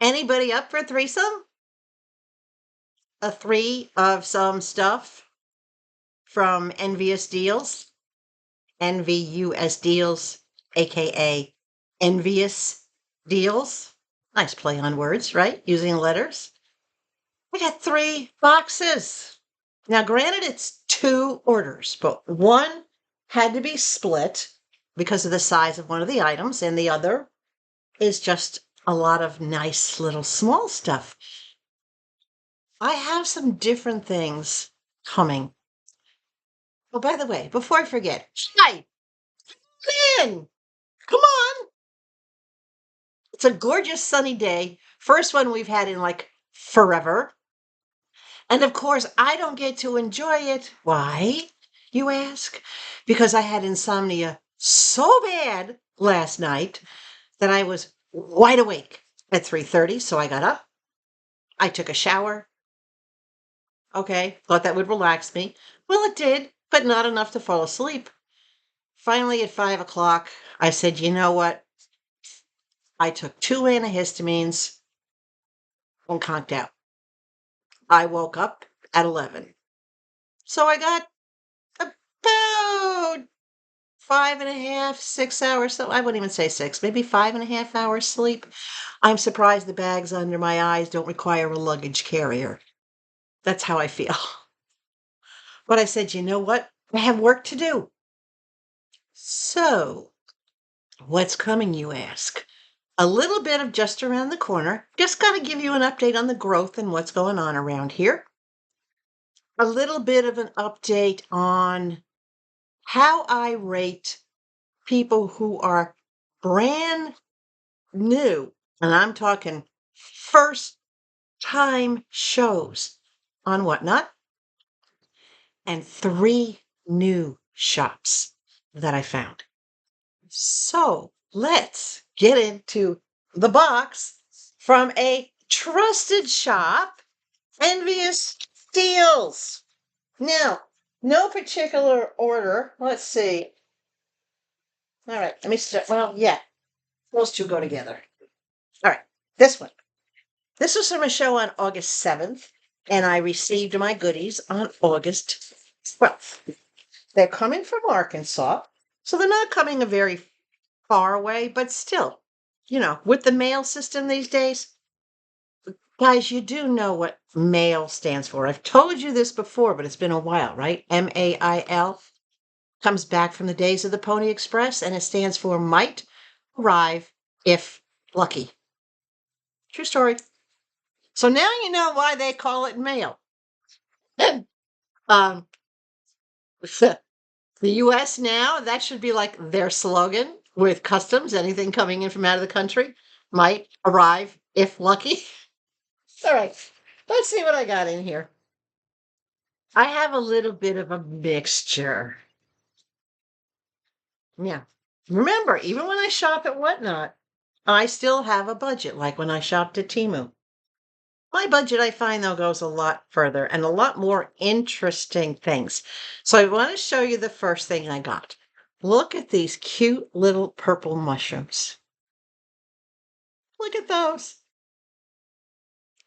Anybody up for a threesome? A three of some stuff from Envious Deals, NVUS Deals, aka Envious Deals. Nice play on words, right? Using letters. I got 3 boxes. Now, granted, it's 2 orders, but one had to be split because of the size of one of the items, and the other is just a lot of nice little small stuff. I have some different things coming. Oh, by the way, before I forget, hi, Lynn, come on. It's a gorgeous sunny day. First one we've had in like forever. And of course, I don't get to enjoy it. Why, you ask? Because I had insomnia so bad last night that I was wide awake at 3:30. So I got up. I took a shower. Okay, thought that would relax me. Well, it did, but not enough to fall asleep. Finally, at 5 o'clock, I said, you know what? I took 2 antihistamines and conked out. I woke up at 11. So I got about 5.5, 6 hours. So I wouldn't even say 6, maybe 5.5 hours sleep. I'm surprised the bags under my eyes don't require a luggage carrier. That's how I feel. But I said, you know what? I have work to do. So, what's coming, you ask? A little bit of just around the corner. Just got to give you an update on the growth and what's going on around here. A little bit of an update on how I rate people who are brand new, and I'm talking first time shows on Whatnot, and 3 new shops that I found. So let's get into the box from a trusted shop, Envious Deals. Now, no particular order. Let's see. All right, let me start. Well, yeah, those two go together. All right, this one. This was from a show on August 7th, and I received my goodies on August 12th. They're coming from Arkansas, so they're not coming a very far away, but still, with the mail system these days, guys, you do know what MAIL stands for. I've told you this before, but it's been a while, right? MAIL comes back from the days of the Pony Express, and it stands for might arrive if lucky. True story. So now you know why they call it mail. um, the U.S. now, that should be like their slogan with customs. Anything coming in from out of the country might arrive if lucky. All right, let's see what I got in here. I have a little bit of a mixture. Yeah. Remember, even when I shop at Whatnot, I still have a budget, like when I shopped at Temu. My budget, I find, though, goes a lot further and a lot more interesting things. So I want to show you the first thing I got. Look at these cute little purple mushrooms. Look at those.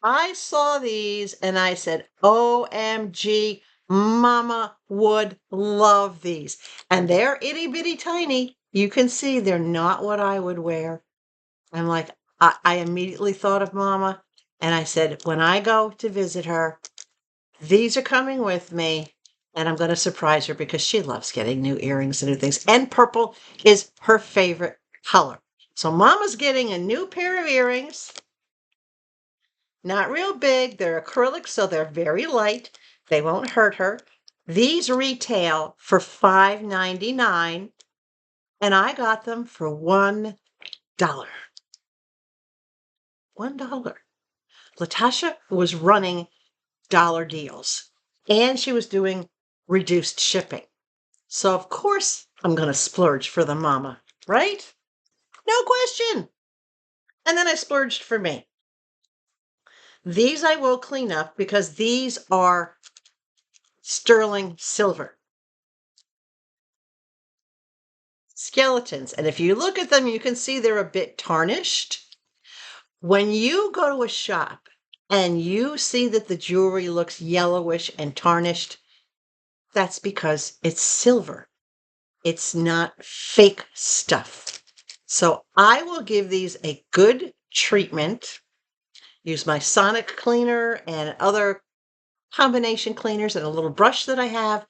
I saw these and I said, OMG, Mama would love these. And they're itty bitty tiny. You can see they're not what I would wear. I'm like, I immediately thought of Mama. And I said, when I go to visit her, these are coming with me. And I'm going to surprise her because she loves getting new earrings and new things. And purple is her favorite color. So Mama's getting a new pair of earrings. Not real big. They're acrylic, so they're very light. They won't hurt her. These retail for $5.99, and I got them for $1. $1. Latasha was running dollar deals, and she was doing reduced shipping. So, of course, I'm going to splurge for the mama, right? No question. And then I splurged for me. These I will clean up because these are sterling silver skeletons. And if you look at them, you can see they're a bit tarnished. When you go to a shop and you see that the jewelry looks yellowish and tarnished, that's because it's silver. It's not fake stuff. So I will give these a good treatment. Use my sonic cleaner and other combination cleaners and a little brush that I have.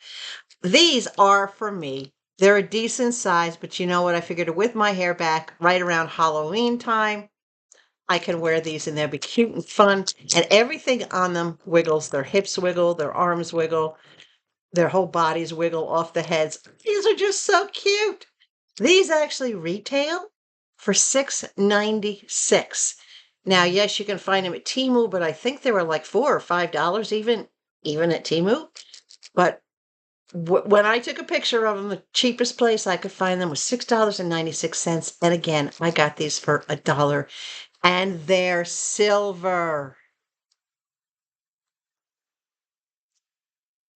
These are for me. They're a decent size, but you know what? I figured with my hair back right around Halloween time, I can wear these and they'll be cute and fun. And everything on them wiggles. Their hips wiggle, their arms wiggle, their whole bodies wiggle off the heads. These are just so cute. These actually retail for $6.96. Now, yes, you can find them at Temu, but I think they were like $4 or $5 even at Temu. But when I took a picture of them, the cheapest place I could find them was $6.96. And again, I got these for $1. And they're silver.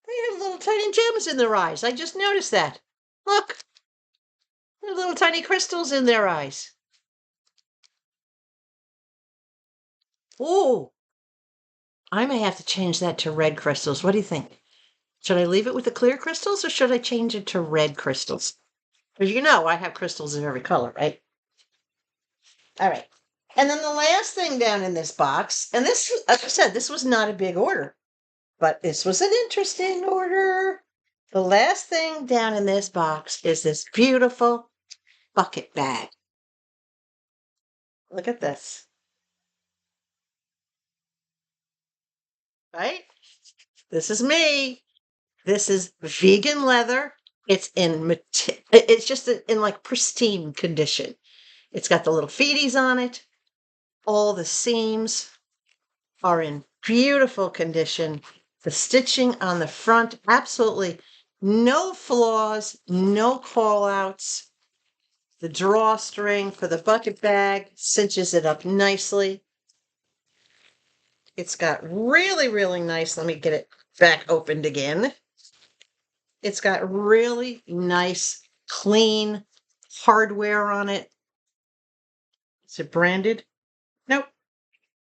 They have little tiny gems in their eyes. I just noticed that. Look, there are little tiny crystals in their eyes. Ooh, I may have to change that to red crystals. What do you think? Should I leave it with the clear crystals or should I change it to red crystals? Because you know I have crystals in every color, right? All right. And then the last thing down in this box, and this, as I said, this was not a big order, but this was an interesting order. The last thing down in this box is this beautiful bucket bag. Look at this. Right? This is me. This is vegan leather. It's it's just in like pristine condition. It's got the little feeties on it. All the seams are in beautiful condition. The stitching on the front, absolutely no flaws, no call outs. The drawstring for the bucket bag cinches it up nicely. It's got really, really nice. Let me get it back opened again. It's got really nice, clean hardware on it. Is it branded? Nope,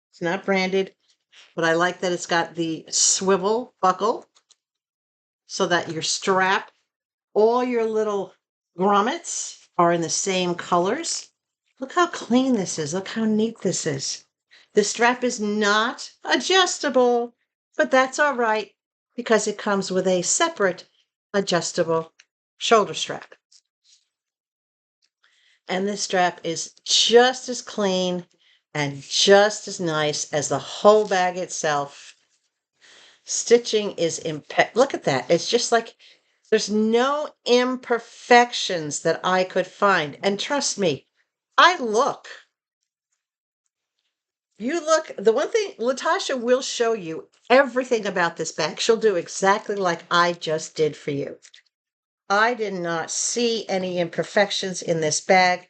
it's not branded. But I like that it's got the swivel buckle so that your strap, all your little grommets are in the same colors. Look how clean this is. Look how neat this is. The strap is not adjustable, but that's all right because it comes with a separate adjustable shoulder strap. And this strap is just as clean and just as nice as the whole bag itself. Stitching is look at that. It's just like there's no imperfections that I could find. And trust me, I look. You look, the one thing, Latasha will show you everything about this bag. She'll do exactly like I just did for you. I did not see any imperfections in this bag.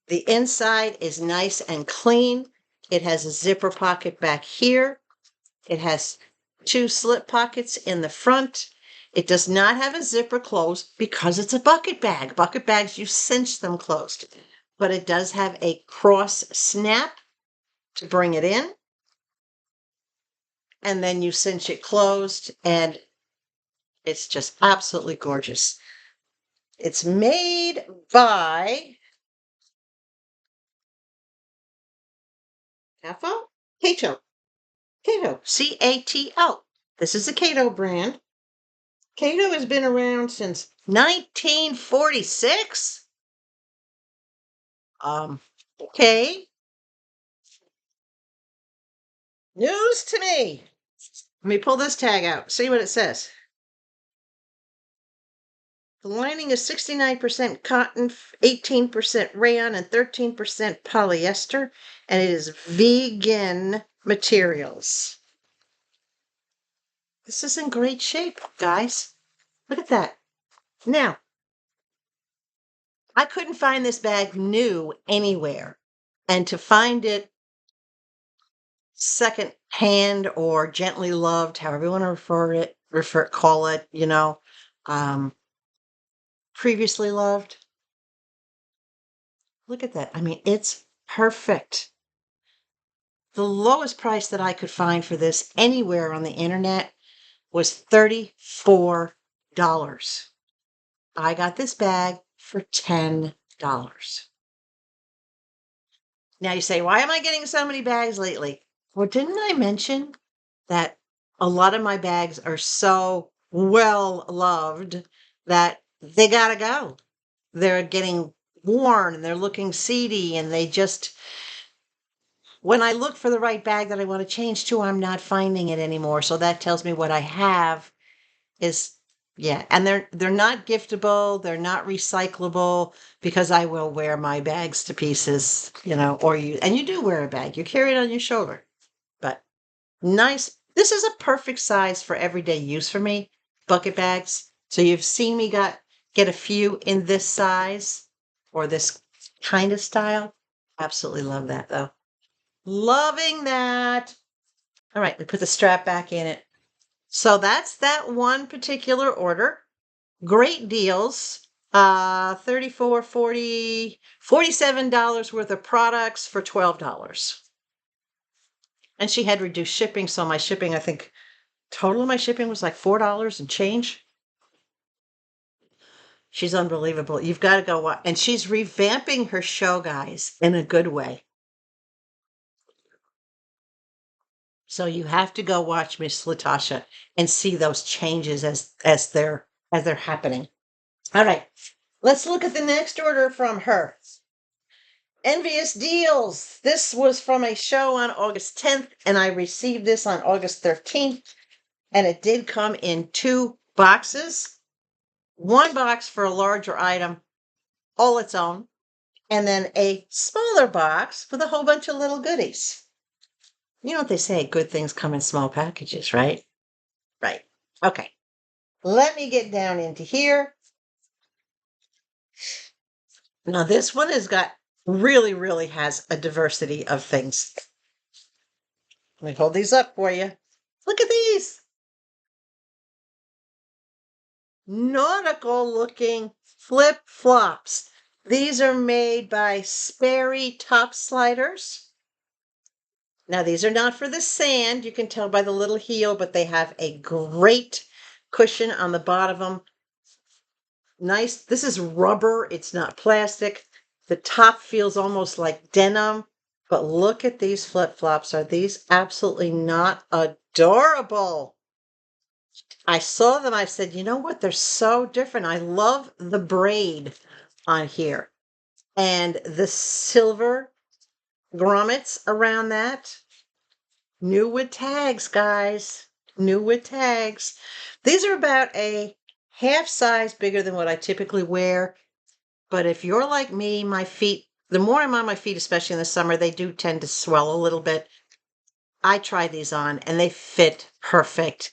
The inside is nice and clean. It has a zipper pocket back here. It has 2 slip pockets in the front. It does not have a zipper closed because it's a bucket bag. Bucket bags, you cinch them closed. But it does have a cross snap to bring it in. And then you cinch it closed, and it's just absolutely gorgeous. It's made by Cato? Cato. Cato. Cato. This is a Cato brand. Cato has been around since 1946. Okay. News to me. Let me pull this tag out, see what it says. The lining is 69% cotton, 18% rayon, and 13% polyester, and it is vegan materials. This is in great shape, guys. Look at that. Now, I couldn't find this bag new anywhere, and to find it second hand or gently loved, however you want to call it, previously loved. Look at that. I mean, it's perfect. The lowest price that I could find for this anywhere on the internet was $34. I got this bag for $10. Now you say, why am I getting so many bags lately? Well, didn't I mention that a lot of my bags are so well loved that they gotta go? They're getting worn and they're looking seedy, and they just, when I look for the right bag that I want to change to, I'm not finding it anymore. So that tells me what I have is, yeah, and they're not giftable, they're not recyclable, because I will wear my bags to pieces, or you do wear a bag, you carry it on your shoulder. But nice. This is a perfect size for everyday use for me, bucket bags. So you've seen me get a few in this size or this kind of style. Absolutely love that though. Loving that. All right, we put the strap back in it. So that's that one particular order. Great deals. 34, 40, $47 worth of products for $12. And she had reduced shipping, so my shipping, I think, total of my shipping was like $4 and change. She's unbelievable. You've got to go watch. And she's revamping her show, guys, in a good way. So you have to go watch Miss Latasha and see those changes as they're happening. All right, let's look at the next order from her. Envious Deals. This was from a show on August 10th, and I received this on August 13th, and it did come in 2 boxes. 1 box for a larger item, all its own, and then a smaller box with a whole bunch of little goodies. You know what they say, good things come in small packages, right? Right. Okay. Let me get down into here. Now this one has got really has a diversity of things. Let me hold these up for you. Look at these. Nautical looking flip-flops. These are made by Sperry top sliders. Now, these are not for the sand. You can tell by the little heel, but they have a great cushion on the bottom of them. Nice. This is rubber. It's not plastic. The top feels almost like denim. But look at these flip-flops. Are these absolutely not adorable? I saw them. I said, you know what? They're so different. I love the braid on here. And the silver grommets around that. New with tags, guys. New with tags. These are about a half size bigger than what I typically wear. But if you're like me, my feet, the more I'm on my feet, especially in the summer, they do tend to swell a little bit. I tried these on and they fit perfect.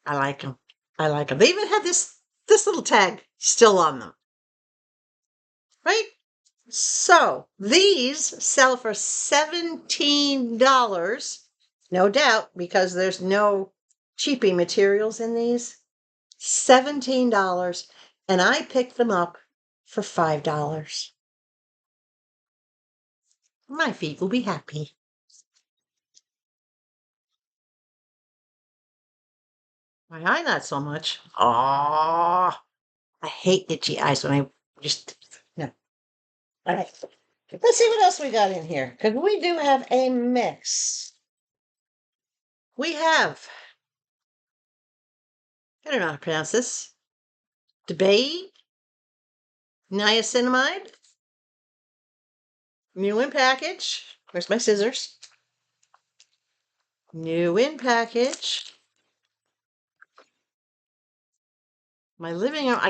I like them. I like them. They even had this little tag still on them. Right? So these sell for $17. No doubt, because there's no cheapy materials in these. $17. And I picked them up for $5. My feet will be happy. My eye, not so much. Oh, I hate itchy eyes when I just, no. All right. Let's see what else we got in here, because we do have a mix. We have, I don't know how to pronounce this, Nioinamide, new in package. Where's my scissors? New in package. My living room,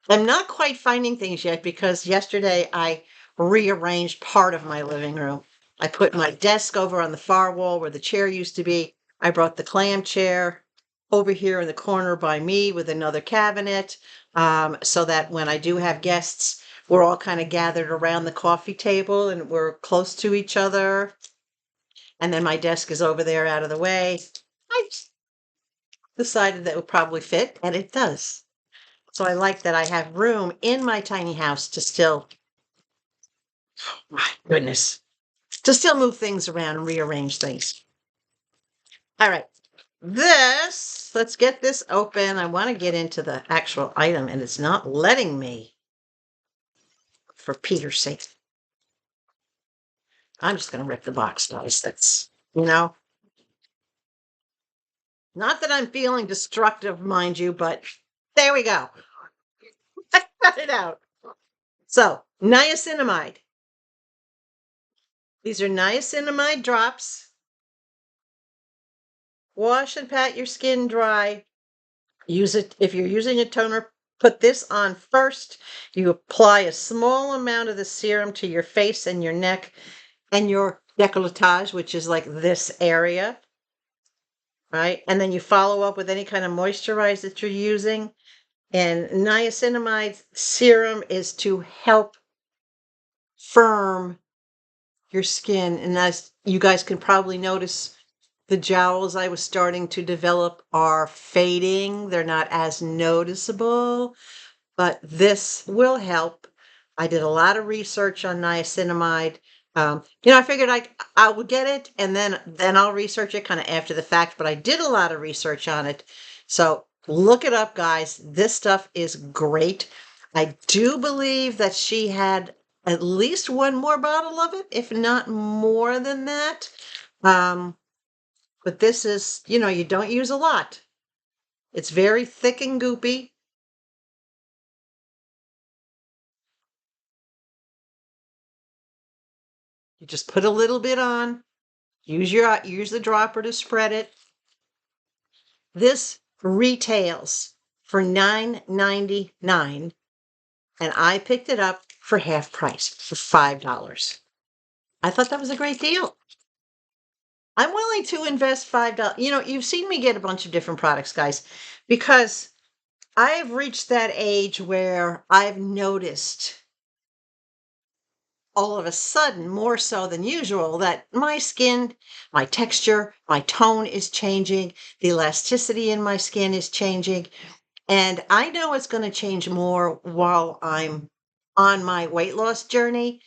I'm not quite finding things yet because yesterday I rearranged part of my living room. I put my desk over on the far wall where the chair used to be. I brought the clam chair over here in the corner by me with another cabinet, so that when I do have guests, we're all kind of gathered around the coffee table and we're close to each other. And then my desk is over there out of the way. I decided that would probably fit, and it does. So I like that I have room in my tiny house to still to still move things around and rearrange things. All right. Let's get this open. I want to get into the actual item, and it's not letting me for Peter's sake. I'm just going to rip the box, guys. That's, not that I'm feeling destructive, mind you, but there we go. I got it out. So, niacinamide. These are niacinamide drops. Wash and pat your skin dry. Use it if you're using a toner. Put this on first. You apply a small amount of the serum to your face and your neck and your décolletage, which is like this area, right? And then you follow up with any kind of moisturizer that you're using. And niacinamide serum is to help firm your skin. And as you guys can probably notice, the jowls I was starting to develop are fading. They're not as noticeable, but this will help. I did a lot of research on niacinamide. I figured I would get it and then I'll research it kind of after the fact, but I did a lot of research on it. So look it up, guys. This stuff is great. I do believe that she had at least one more bottle of it, if not more than that. But this is, you don't use a lot. It's very thick and goopy. You just put a little bit on. Use the dropper to spread it. This retails for $9.99, and I picked it up for half price, for $5. I thought that was a great deal. I'm willing to invest $5. You've seen me get a bunch of different products, guys, because I've reached that age where I've noticed all of a sudden, more so than usual, that my skin, my texture, my tone is changing. The elasticity in my skin is changing. And I know it's going to change more while I'm on my weight loss journey,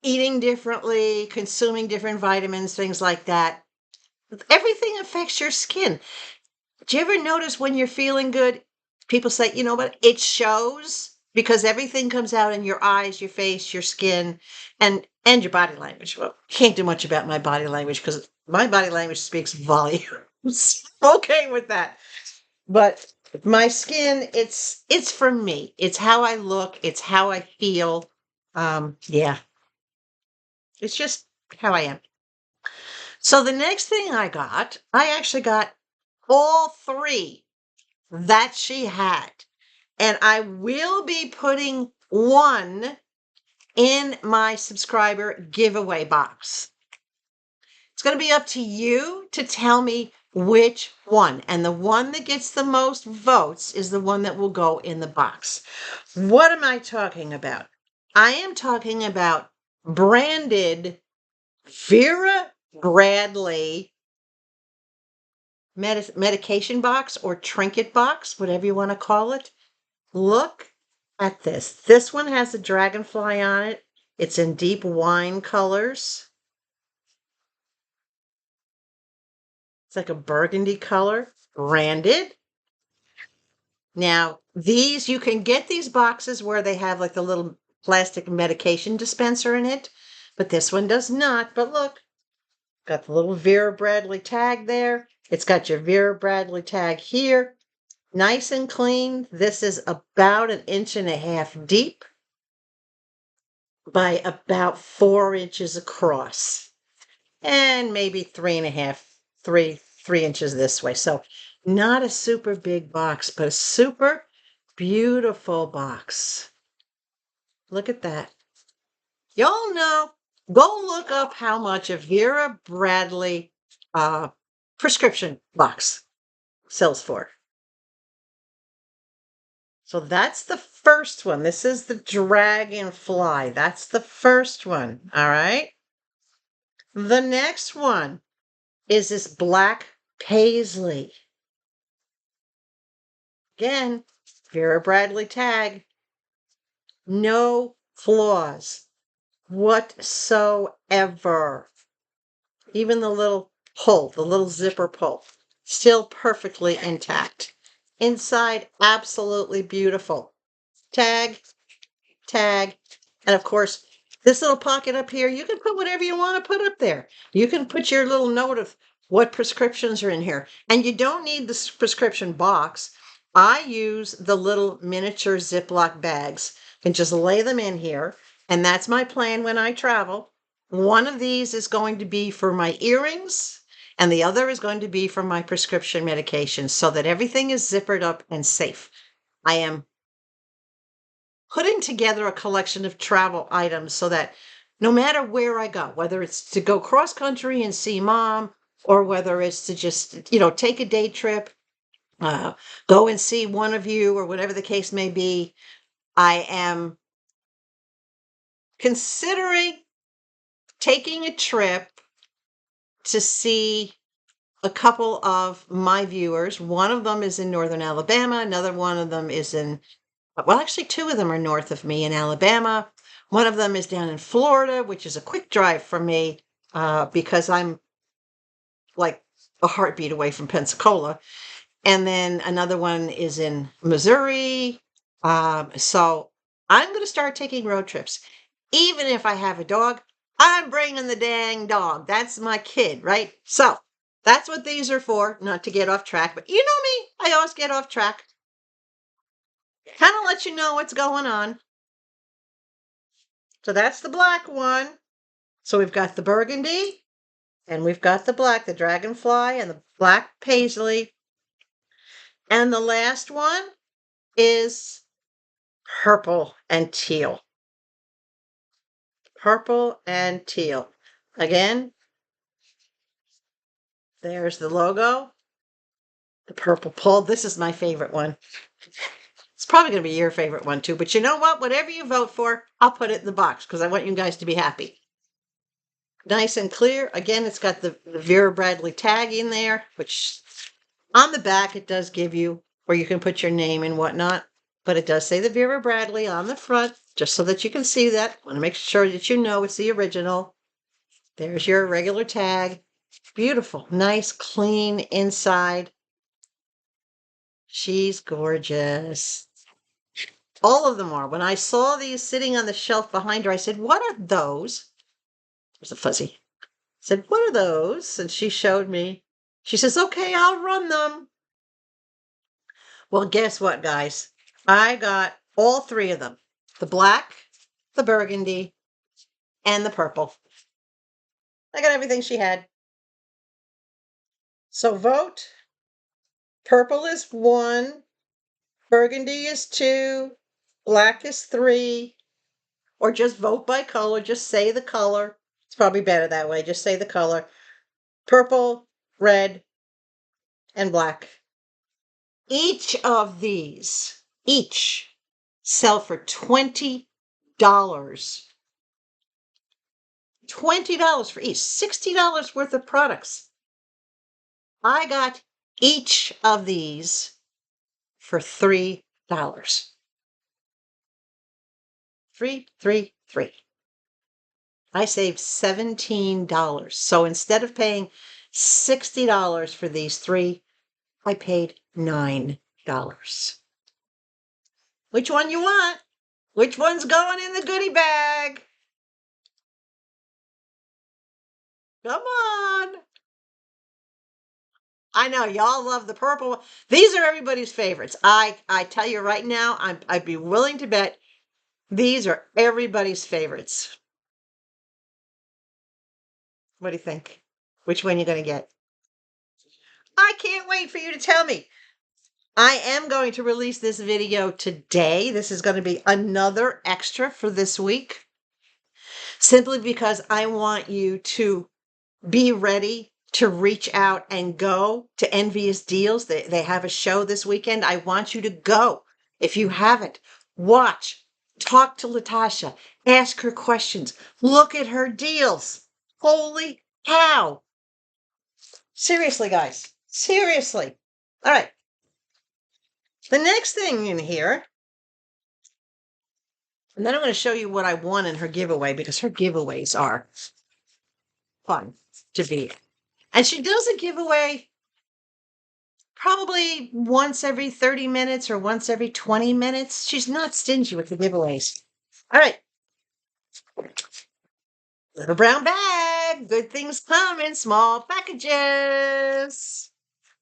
eating differently, consuming different vitamins, things like that. Everything affects your skin. Do you ever notice when you're feeling good, people say, but it shows because everything comes out in your eyes, your face, your skin, and your body language. Well, can't do much about my body language because my body language speaks volumes. Okay with that. But my skin, it's for me. It's how I look. It's how I feel. Yeah. It's just how I am. So the next thing I actually got all three that she had. And I will be putting one in my subscriber giveaway box. It's going to be up to you to tell me which one. And the one that gets the most votes is the one that will go in the box. What am I talking about? I am talking about branded Vera Bradley medication box or trinket box, whatever you want to call it. Look at this. This one has a dragonfly on it. It's in deep wine colors. It's like a burgundy color, branded. Now, you can get these boxes where they have like the little plastic medication dispenser in it, but this one does not. But look, got the little Vera Bradley tag there. It's got your Vera Bradley tag here. Nice and clean. This is about 1.5 inches deep by about 4 inches across, and maybe 3 inches this way. So not a super big box, but a super beautiful box. Look at that. Y'all know, go look up how much a Vera Bradley prescription box sells for. So that's the first one. This is the dragonfly. That's the first one. All right. The next one is this black paisley. Again, Vera Bradley tag. No flaws. whatsoever. Even the little pull, the little zipper pull, still perfectly intact. Inside, absolutely beautiful. Tag, tag, and of course, this little pocket up here, you can put whatever you want to put up there. You can put your little note of what prescriptions are in here. And you don't need this prescription box. I use the little miniature Ziploc bags and just lay them in here. And that's my plan when I travel. One of these is going to be for my earrings, and the other is going to be for my prescription medications so that everything is zippered up and safe. I am putting together a collection of travel items so that no matter where I go, whether it's to go cross country and see mom, or whether it's to just, take a day trip, go and see one of you, or whatever the case may be, I am considering taking a trip to see a couple of my viewers. One of them is in northern Alabama. Another one of them is well, actually, two of them are north of me in Alabama. One of them is down in Florida, which is a quick drive for me because I'm like a heartbeat away from Pensacola. And then another one is in Missouri. So I'm going to start taking road trips. Even if I have a dog, I'm bringing the dang dog. That's my kid, right? So that's what these are for, not to get off track. But you know me, I always get off track. Kind of let you know what's going on. So that's the black one. So we've got the burgundy, and we've got the black, the dragonfly, and the black paisley. And the last one is purple and teal. Purple and teal. Again, there's the logo. The purple pull. This is my favorite one. It's probably going to be your favorite one too. But you know what? Whatever you vote for, I'll put it in the box because I want you guys to be happy. Nice and clear. Again, it's got the Vera Bradley tag in there, which on the back it does give you where you can put your name and whatnot. But it does say the Vera Bradley on the front, just so that you can see that. I want to make sure that you know it's the original. There's your regular tag. Beautiful, nice, clean inside. She's gorgeous. All of them are. When I saw these sitting on the shelf behind her, I said, what are those? There's a fuzzy. I said, what are those? And she showed me. She says, okay, I'll run them. Well, guess what, guys? I got all three of them. The black, the burgundy, and the purple. I got everything she had. So vote. Purple is 1. Burgundy is 2. Black is 3. Or just vote by color. Just say the color. It's probably better that way. Just say the color. Purple, red, and black. Each of these, sell for $20. $20 for each. $60 worth of products. I got each of these for $3. 3, 3, 3. I saved $17. So instead of paying $60 for these 3, I paid $9. Which one you want? Which one's going in the goodie bag? Come on. I know y'all love the purple. These are everybody's favorites. I tell you right now, I'd be willing to bet these are everybody's favorites. What do you think? Which one are you going to get? I can't wait for you to tell me. I am going to release this video today. This is going to be another extra for this week. Simply because I want you to be ready to reach out and go to Envious Deals. They have a show this weekend. I want you to go. If you haven't, watch, talk to Latasha, ask her questions, look at her deals. Holy cow. Seriously, guys. Seriously. All right. The next thing in here And then I'm going to show you what I won in her giveaway, because her giveaways are fun to beat. And she does a giveaway probably once every 30 minutes or once every 20 minutes. She's not stingy with the giveaways. All right. Little brown bag. Good things come in small packages.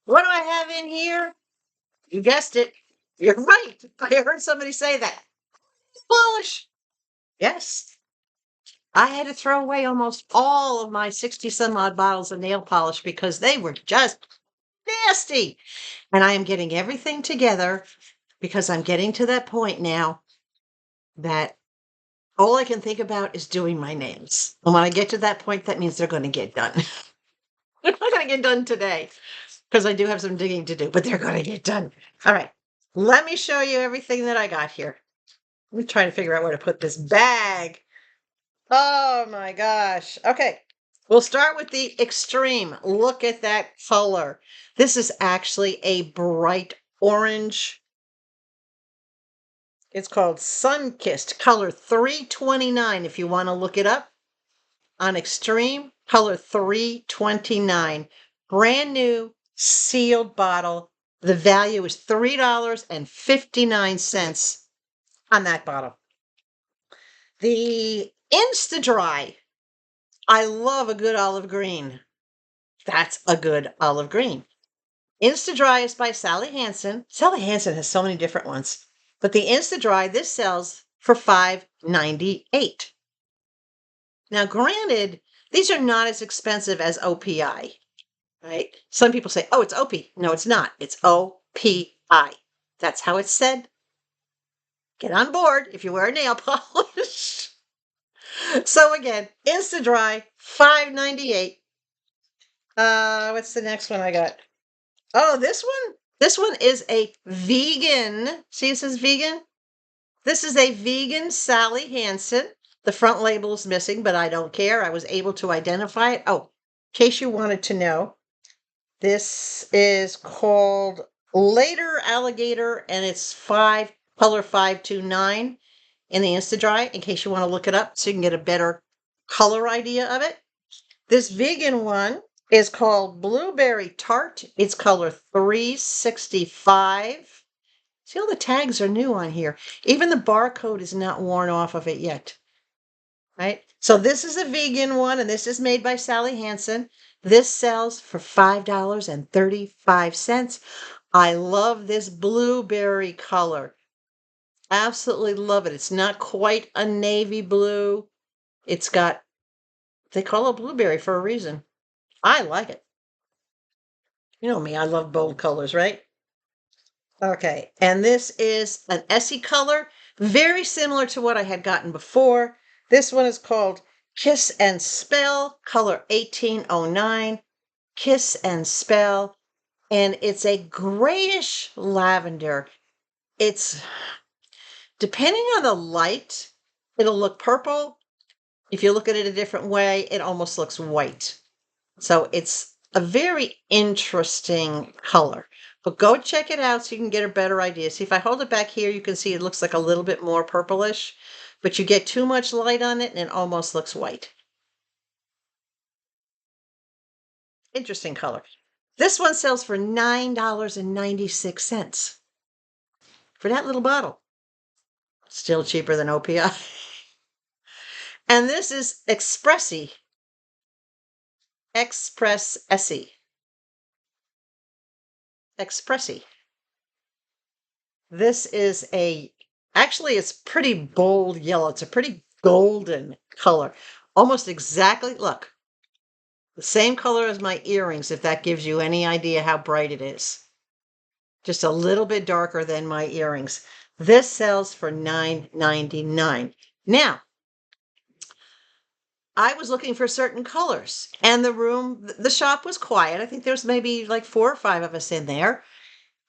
What do I have in here? You guessed it. You're right. I heard somebody say that. Polish. Yes. I had to throw away almost all of my 60 some odd bottles of nail polish because they were just nasty. And I am getting everything together because I'm getting to that point now that all I can think about is doing my nails. And when I get to that point, that means they're going to get done. They're not going to get done today because I do have some digging to do, but they're going to get done. All right. Let me show you everything that I got here. Let me try to figure out where to put this bag. Oh my gosh. Okay. We'll start with the extreme. Look at that color. This is actually a bright orange. It's called Sun-Kissed, color 329 if you want to look it up. On extreme, color 329. Brand new, sealed bottle. The value is $3.59 on that bottle. The Insta-Dry. I love a good olive green. That's a good olive green. Insta-Dry is by Sally Hansen. Sally Hansen has so many different ones. But the Insta-Dry, this sells for $5.98. Now, granted, these are not as expensive as OPI, right? Some people say, oh, it's OP. No, it's not. It's OPI. That's how it's said. Get on board if you wear nail polish. So again, Insta-Dry, $5.98. What's the next one I got? Oh, this one? This one is a vegan. See, it says vegan. This is a vegan Sally Hansen. The front label is missing, but I don't care. I was able to identify it. Oh, in case you wanted to know, this is called Later Alligator, and it's color 529 in the Insta-Dry, in case you want to look it up so you can get a better color idea of it. This vegan one is called Blueberry Tart. It's color 365. See, all the tags are new on here. Even the barcode is not worn off of it yet. Right? So this is a vegan one, and this is made by Sally Hansen. This sells for $5.35. I love this blueberry color. Absolutely love it. It's not quite a navy blue. It's got, they call it blueberry for a reason. I like it. You know me, I love bold colors, right? Okay, and this is an Essie color, very similar to what I had gotten before. This one is called Kiss and Spell, color 1809. Kiss and Spell, and it's a grayish lavender. It's, depending on the light, it'll look purple. If you look at it a different way, it almost looks white. So it's a very interesting color. But go check it out so you can get a better idea. See, if I hold it back here, you can see it looks like a little bit more purplish, but you get too much light on it and it almost looks white. Interesting color. This one sells for $9.96 for that little bottle. Still cheaper than OPI. And this is Express Essie. Expressy. This is actually it's pretty bold yellow. It's a pretty golden color. Almost exactly, look, the same color as my earrings, if that gives you any idea how bright it is. Just a little bit darker than my earrings. This sells for $9.99. Now, I was looking for certain colors, and the shop was quiet. I think there's maybe like 4 or 5 of us in there.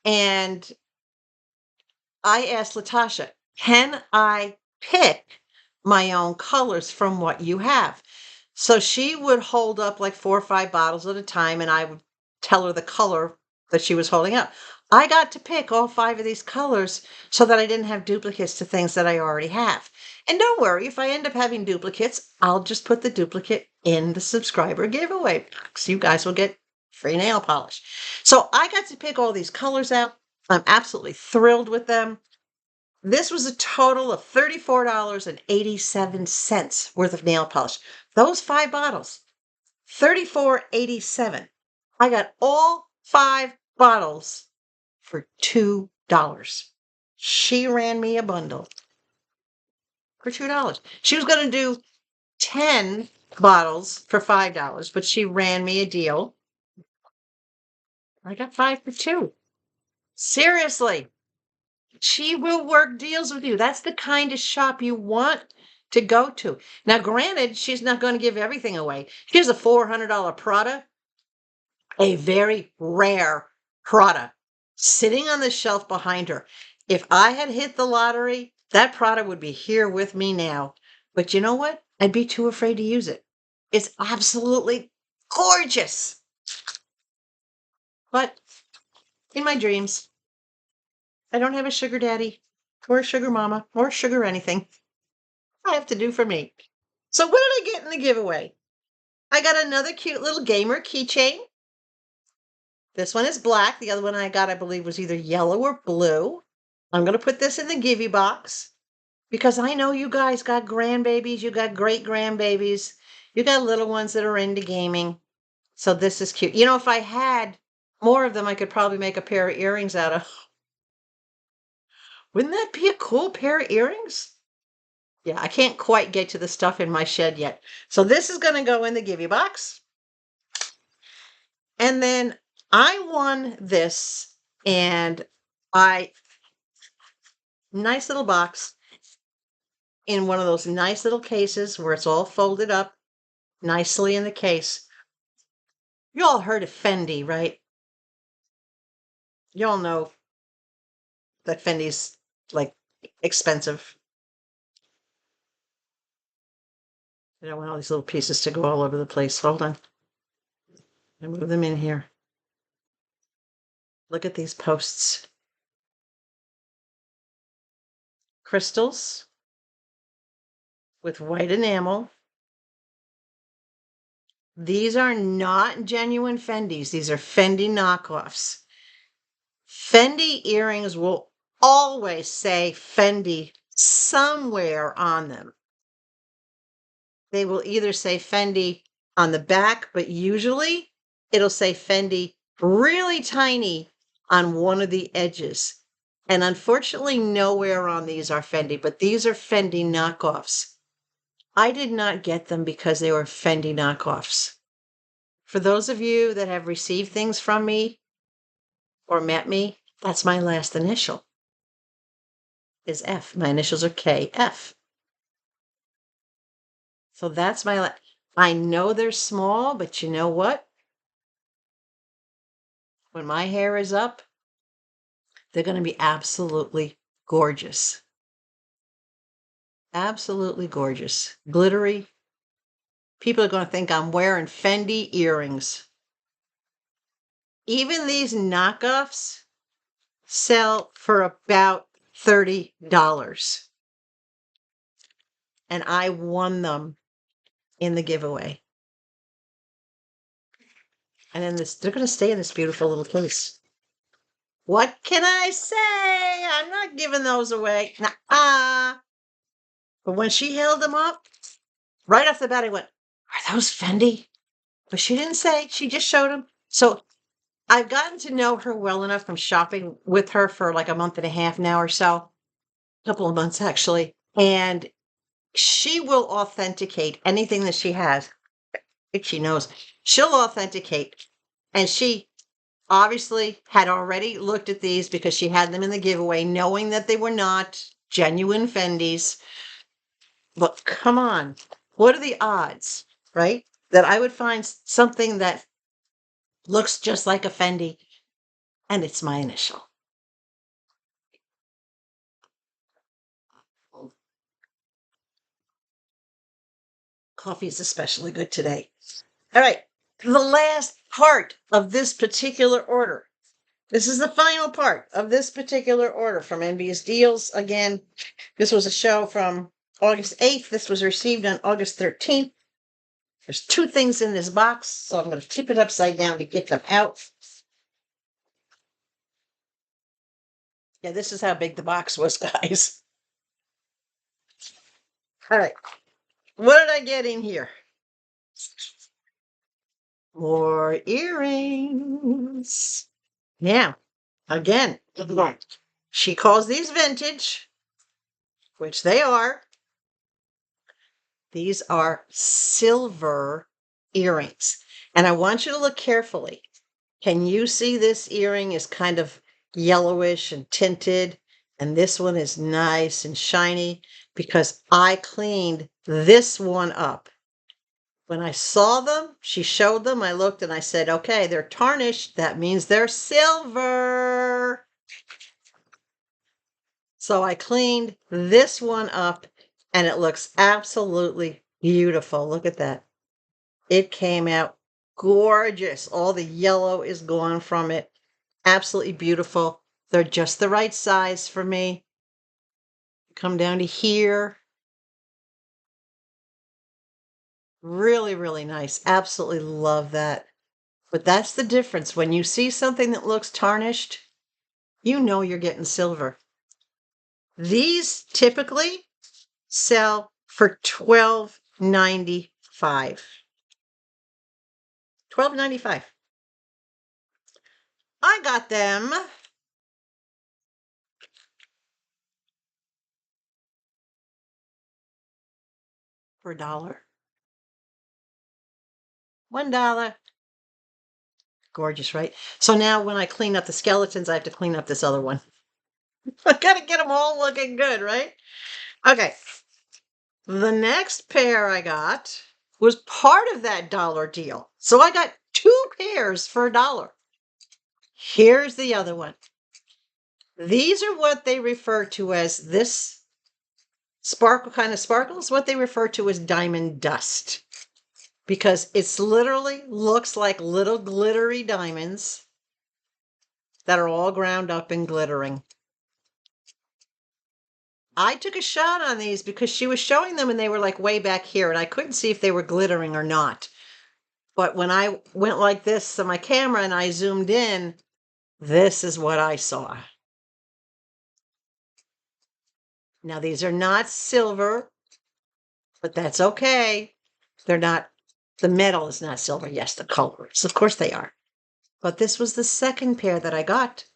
And I asked Latasha, can I pick my own colors from what you have? So she would hold up like 4 or 5 bottles at a time, and I would tell her the color that she was holding up. I got to pick all 5 of these colors so that I didn't have duplicates to things that I already have. And don't worry, if I end up having duplicates, I'll just put the duplicate in the subscriber giveaway box. You guys will get free nail polish. So I got to pick all these colors out. I'm absolutely thrilled with them. This was a total of $34.87 worth of nail polish. Those 5 bottles, $34.87. I got all 5 bottles for $2. She ran me a bundle for $2. She was going to do 10 bottles for $5, but she ran me a deal. I got 5 for 2. Seriously. She will work deals with you. That's the kind of shop you want to go to. Now, granted, she's not going to give everything away. Here's a $400 Prada, a very rare Prada, sitting on the shelf behind her. If I had hit the lottery, that Prada would be here with me now. But you know what? I'd be too afraid to use it. It's absolutely gorgeous. But in my dreams, I don't have a sugar daddy or a sugar mama or sugar anything. I have to do for me. So what did I get in the giveaway? I got another cute little gamer keychain. This one is black. The other one I got, I believe, was either yellow or blue. I'm going to put this in the givey box because I know you guys got grandbabies. You got great grandbabies. You got little ones that are into gaming. So this is cute. You know, if I had more of them, I could probably make a pair of earrings out of. Wouldn't that be a cool pair of earrings? Yeah, I can't quite get to the stuff in my shed yet. So this is going to go in the givey box. And then I won this, and nice little box in one of those nice little cases where it's all folded up nicely in the case. You all heard of Fendi, right? You all know that Fendi's like expensive. I don't want all these little pieces to go all over the place. Hold on. I move them in here. Look at these posts. Crystals with white enamel. These are not genuine Fendis. These are Fendi knockoffs. Fendi earrings will always say Fendi somewhere on them. They will either say Fendi on the back, but usually it'll say Fendi really tiny on one of the edges. And unfortunately, nowhere on these are Fendi, but these are Fendi knockoffs. I did not get them because they were Fendi knockoffs. For those of you that have received things from me or met me, that's my last initial, is F. My initials are KF. So that's my I know they're small, but you know what? When my hair is up, they're going to be absolutely gorgeous. Absolutely gorgeous. Glittery. People are going to think I'm wearing Fendi earrings. Even these knockoffs sell for about $30. And I won them in the giveaway. And then they're going to stay in this beautiful little case. What can I say? I'm not giving those away. Nuh-uh. But when she held them up, right off the bat, I went, are those Fendi? But she didn't say. She just showed them. So I've gotten to know her well enough from shopping with her for like a month and a half now or so. A couple of months, actually. And she will authenticate anything that she has. I think she knows. She'll authenticate. And she obviously had already looked at these because she had them in the giveaway, knowing that they were not genuine Fendis. But come on, what are the odds, right? That I would find something that looks just like a Fendi and it's my initial. Coffee is especially good today. All right, the last part of this particular order. This is the final part of this particular order from Envious Deals. Again, this was a show from August 8th. This was received on August 13th. There's 2 things in this box, so I'm going to tip it upside down to get them out. Yeah, this is how big the box was, guys. All right. What did I get in here? More earrings. Now, again, she calls these vintage, which they are. These are silver earrings. And I want you to look carefully. Can you see this earring is kind of yellowish and tinted? And this one is nice and shiny because I cleaned this one up. When I saw them, she showed them, I looked and I said, okay, they're tarnished. That means they're silver. So I cleaned this one up and it looks absolutely beautiful. Look at that. It came out gorgeous. All the yellow is gone from it. Absolutely beautiful. They're just the right size for me. Come down to here. Really, really nice. Absolutely love that. But that's the difference. When you see something that looks tarnished, you know you're getting silver. These typically sell for $12.95. $12.95. I got them for $1. $1. Gorgeous, right? So now when I clean up the skeletons, I have to clean up this other one. I gotta get them all looking good, right? Okay. The next pair I got was part of that dollar deal. So I got 2 pairs for $1. Here's the other one. These are what they refer to as this sparkle kind of sparkles, what they refer to as diamond dust. Because it's literally looks like little glittery diamonds that are all ground up and glittering. I took a shot on these because she was showing them and they were like way back here and I couldn't see if they were glittering or not. But when I went like this on my camera and I zoomed in, this is what I saw. Now, these are not silver, but that's okay. They're not, the metal is not silver. Yes, the colors, of course they are. But this was the second pair that I got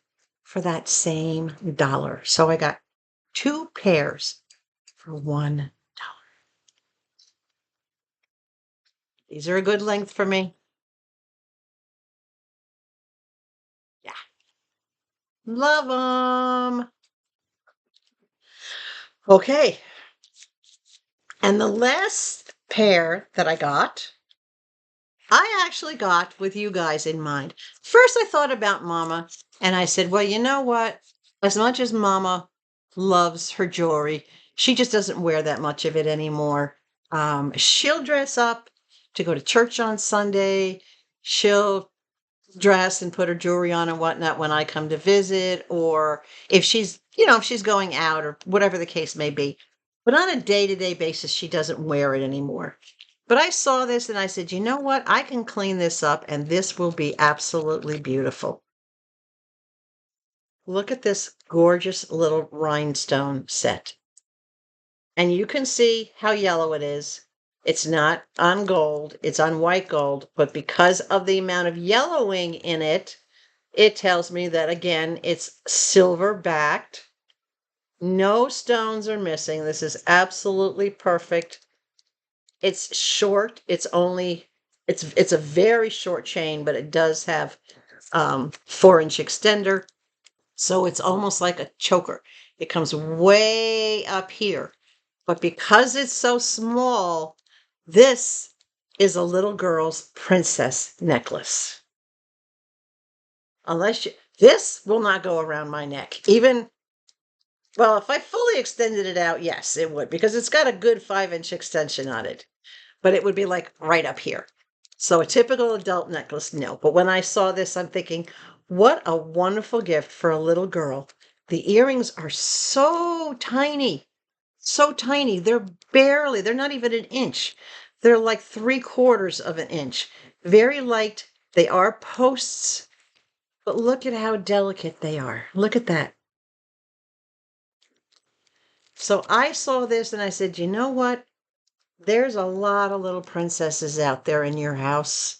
for that same $1. So I got 2 pairs for $1. These are a good length for me. Yeah. Love them. Okay. And the last pair that I got, I actually got with you guys in mind. First, I thought about Mama, and I said, well, you know what? As much as Mama loves her jewelry, she just doesn't wear that much of it anymore. She'll dress up to go to church on Sunday. She'll dress and put her jewelry on and whatnot when I come to visit, or if she's, if she's going out or whatever the case may be. But on a day-to-day basis, she doesn't wear it anymore. But I saw this and I said, you know what? I can clean this up and this will be absolutely beautiful. Look at this gorgeous little rhinestone set. And you can see how yellow it is. It's not on gold, it's on white gold, but because of the amount of yellowing in it, it tells me that, again, it's silver backed. No stones are missing. This is absolutely perfect. It's short. It's a very short chain, but it does have 4-inch extender. So it's almost like a choker. It comes way up here. But because it's so small, this is a little girl's princess necklace. This will not go around my neck. Well, if I fully extended it out, yes, it would, because it's got a good 5-inch extension on it. But it would be like right up here. So a typical adult necklace, no. But when I saw this, I'm thinking, what a wonderful gift for a little girl. The earrings are so tiny. So tiny. They're not even an inch. They're like 3/4 of an inch. Very light. They are posts, but look at how delicate they are. Look at that. So I saw this and I said, you know what? There's a lot of little princesses out there in your house.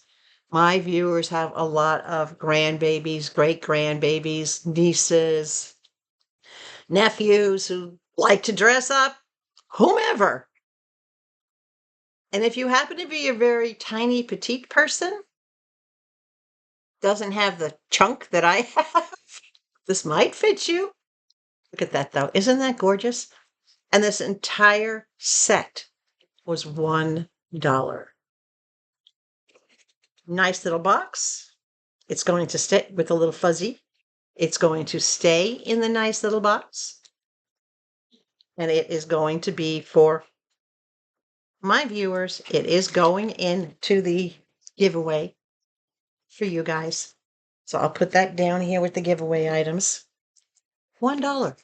My viewers have a lot of grandbabies, great grandbabies, nieces, nephews who like to dress up, whomever. And if you happen to be a very tiny, petite person, doesn't have the chunk that I have, this might fit you. Look at that, though. Isn't that gorgeous? And this entire set was $1. Nice little box. It's going to stay with a little fuzzy. It's going to stay in the nice little box. And it is going to be for my viewers. It is going into the giveaway for you guys. So I'll put that down here with the giveaway items. $1.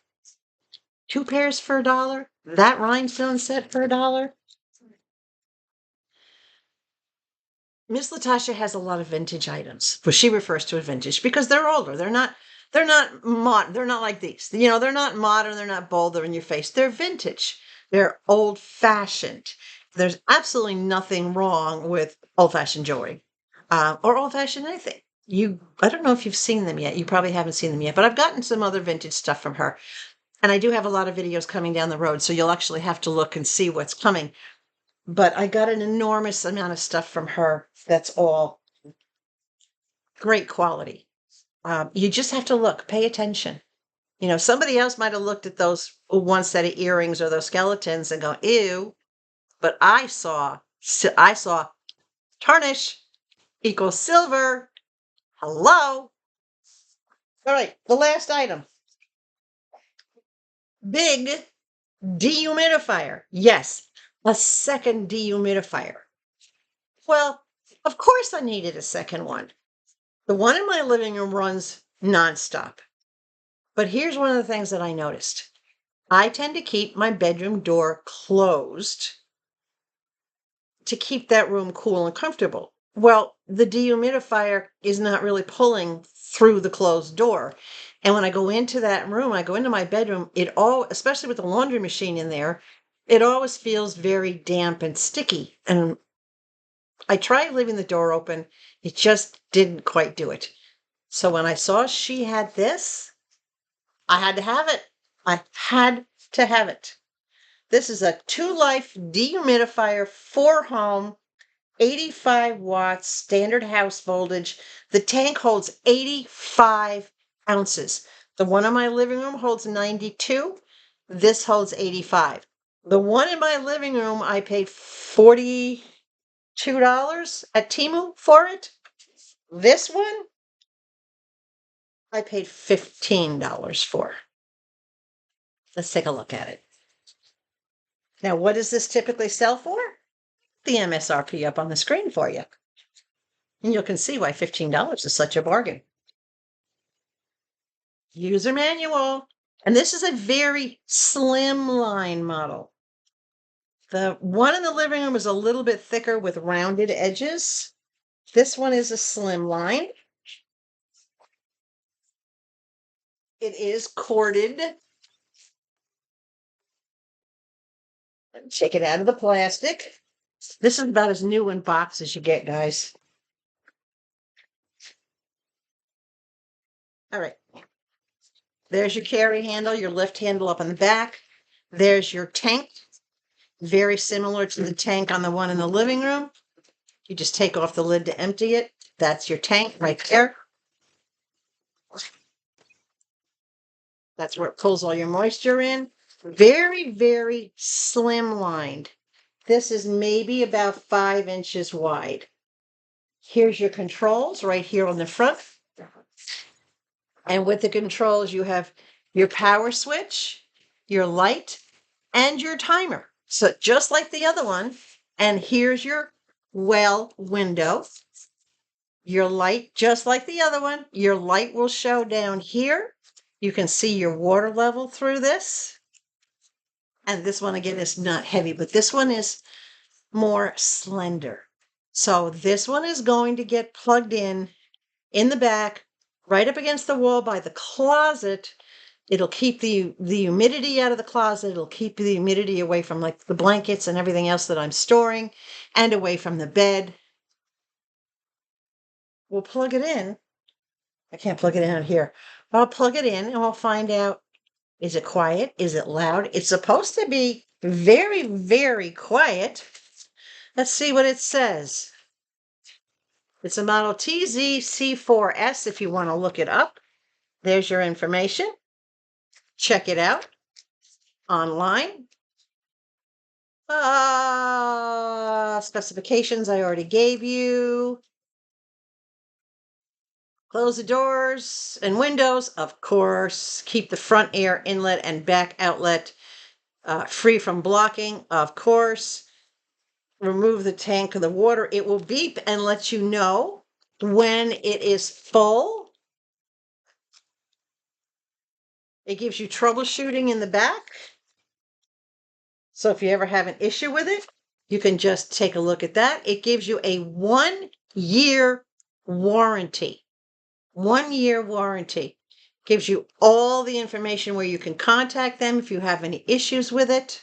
2 pairs for $1. That rhinestone set for $1. Miss Latasha has a lot of vintage items. Well, she refers to a vintage because they're older. They're not like these. You know, they're not modern, they're not bold, they're in your face. They're vintage. They're old-fashioned. There's absolutely nothing wrong with old-fashioned jewelry. Or old-fashioned anything. I don't know if you've seen them yet. You probably haven't seen them yet, but I've gotten some other vintage stuff from her. And I do have a lot of videos coming down the road, so you'll actually have to look and see what's coming. But I got an enormous amount of stuff from her that's all great quality. You just have to look, pay attention. You know, somebody else might have looked at those one set of earrings or those skeletons and go, ew. But I saw tarnish equals silver. Hello. All right, the last item. Big dehumidifier. Yes, a second dehumidifier. Well, of course I needed a second one. The one in my living room runs nonstop. But here's one of the things that I noticed. I tend to keep my bedroom door closed to keep that room cool and comfortable. Well, the dehumidifier is not really pulling through the closed door. And when I go into that room, I go into my bedroom, especially with the laundry machine in there, it always feels very damp and sticky. And I tried leaving the door open. It just didn't quite do it. So when I saw she had this, I had to have it. I had to have it. This is a 2-life dehumidifier for home, 85 watts, standard house voltage. The tank holds 85 ounces. The one in my living room holds 92. This holds 85. The one in my living room, I paid $42 at Temu for it. This one, I paid $15 for. Let's take a look at it. Now, what does this typically sell for? The MSRP up on the screen for you. And you can see why $15 is such a bargain. User manual. And this is a very slim line model. The one in the living room is a little bit thicker with rounded edges. This one is a slim line. It is corded. Take it out of the plastic. This is about as new in box as you get, guys. All right. There's your carry handle, your lift handle up on the back. There's your tank, very similar to the tank on the one in the living room. You just take off the lid to empty it. That's your tank right there. That's where it pulls all your moisture in. Very, very slim lined. This is maybe about 5 inches wide. Here's your controls right here on the front. And with the controls, you have your power switch, your light, and your timer. So just like the other one. And here's your well window. Your light, just like the other one, your light will show down here. You can see your water level through this. And this one again is not heavy, but this one is more slender. So this one is going to get plugged in the back, right up against the wall by the closet. It'll keep the humidity out of the closet. It'll keep the humidity away from like the blankets and everything else that I'm storing, and away from the bed. We'll plug it in. I can't plug it in out here. I'll plug it in and we'll find out, is it quiet? Is it loud? It's supposed to be very, very quiet. Let's see what it says. It's a model TZC4S if you want to look it up. There's your information. Check it out online. Specifications I already gave you. Close the doors and windows, of course. Keep the front air inlet and back outlet free from blocking, of course. Remove the tank of the water. It will beep and let you know when it is full. It gives you troubleshooting in the back. So if you ever have an issue with it, you can just take a look at that. It gives you a 1-year warranty. 1-year warranty. Gives you all the information where you can contact them if you have any issues with it.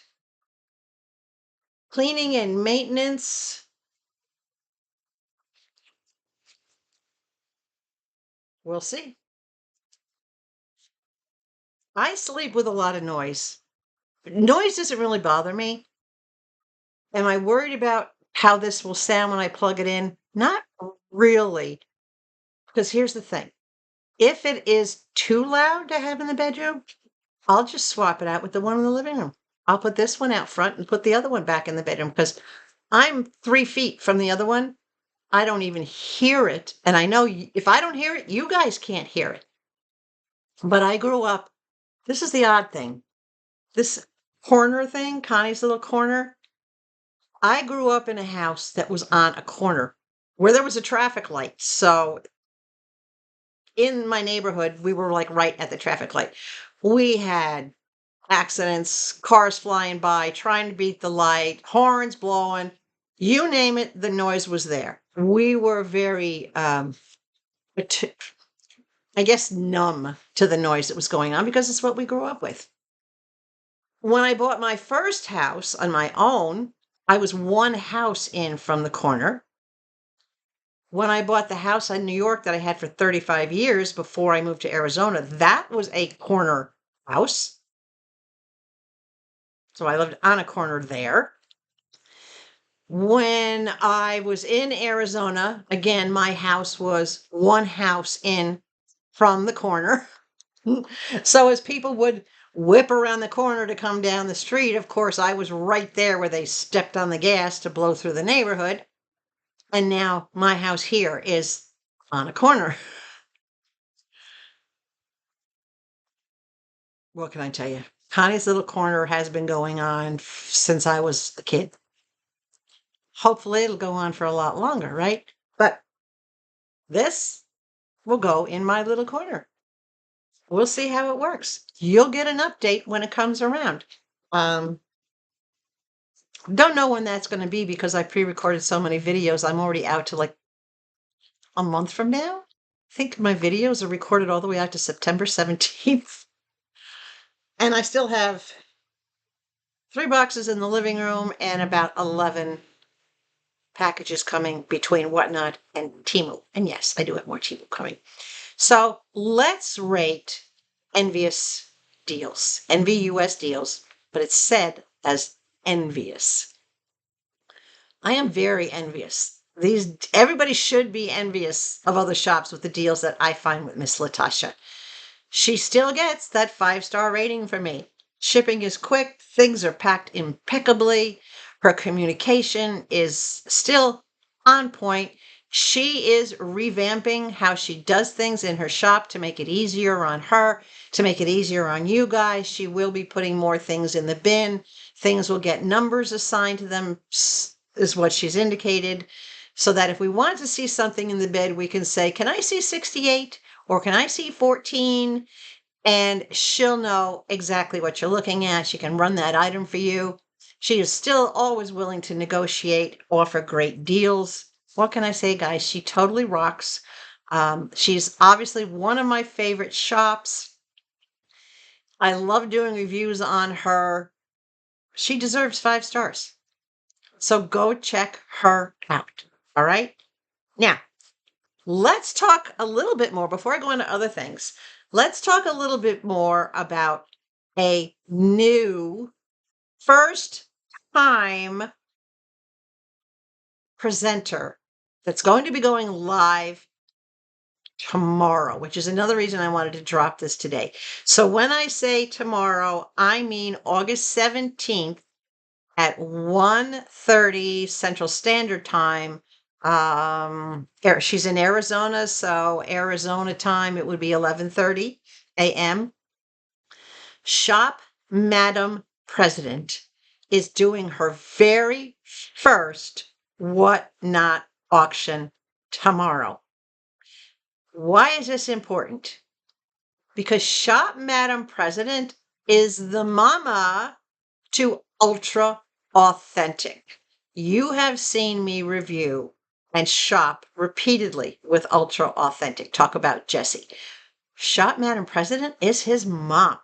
Cleaning and maintenance. We'll see. I sleep with a lot of noise. Noise doesn't really bother me. Am I worried about how this will sound when I plug it in? Not really. Because here's the thing. If it is too loud to have in the bedroom, I'll just swap it out with the one in the living room. I'll put this one out front and put the other one back in the bedroom because I'm 3 feet from the other one. I don't even hear it. And I know if I don't hear it, you guys can't hear it. But I grew up, this is the odd thing. This corner thing, Konnee's little corner. I grew up in a house that was on a corner where there was a traffic light. So in my neighborhood, we were like right at the traffic light. We had accidents, cars flying by, trying to beat the light, horns blowing, you name it, the noise was there. We were very, I guess, numb to the noise that was going on because it's what we grew up with. When I bought my first house on my own, I was one house in from the corner. When I bought the house in New York that I had for 35 years before I moved to Arizona, that was a corner house. So I lived on a corner there. When I was in Arizona, again, my house was one house in from the corner. So as people would whip around the corner to come down the street, of course, I was right there where they stepped on the gas to blow through the neighborhood. And now my house here is on a corner. What can I tell you? Konnee's little corner has been going on since I was a kid. Hopefully it'll go on for a lot longer, right? But this will go in my little corner. We'll see how it works. You'll get an update when it comes around. Don't know when that's going to be because I pre-recorded so many videos. I'm already out to like a month from now. I think my videos are recorded all the way out to September 17th. And I still have 3 boxes in the living room and about 11 packages coming between Whatnot and Temu. And yes, I do have more Temu coming. So let's rate Envious deals, NVUS deals, but it's said as envious. I am very envious. Everybody should be envious of other shops with the deals that I find with Miss Latasha. She still gets that 5-star rating from me. Shipping is quick. Things are packed impeccably. Her communication is still on point. She is revamping how she does things in her shop to make it easier on her, to make it easier on you guys. She will be putting more things in the bin. Things will get numbers assigned to them, is what she's indicated, so that if we want to see something in the bed, we can say, can I see 68 or can I see 14? and she'll know exactly what you're looking at. She can run that item for you. She is still always willing to negotiate, offer great deals. What can I say, guys? She totally rocks. She's obviously one of my favorite shops. I love doing reviews on her. She deserves 5 stars. So go check her out. All right. Now, let's talk a little bit more before I go into other things. Let's talk a little bit more about a new first time presenter that's going to be going live tomorrow, which is another reason I wanted to drop this today. So when I say tomorrow, I mean August 17th at 1:30 Central Standard Time. She's in Arizona, so Arizona time, it would be 11:30 a.m. Shop Madam President is doing her very first Whatnot auction tomorrow. Why is this important? Because Shop Madam President is the mama to UltraAuthentic. You have seen me review and shop repeatedly with UltraAuthentic. Talk about Jesse. Shop Madam President is his mom.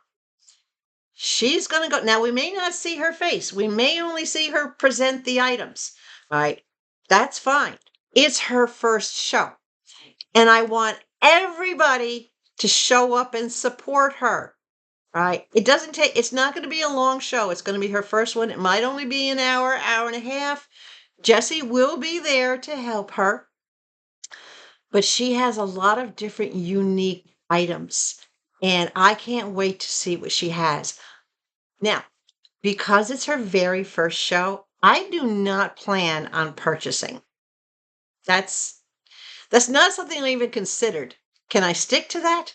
She's going to go. Now, we may not see her face. We may only see her present the items, right? That's fine. It's her first show. And I want everybody to show up and support her, right? It's not going to be a long show. It's going to be her first one. It might only be an hour, hour and a half. Jesse will be there to help her. But she has a lot of different unique items. And I can't wait to see what she has. Now, because it's her very first show, I do not plan on purchasing. That's not something I even considered. Can I stick to that?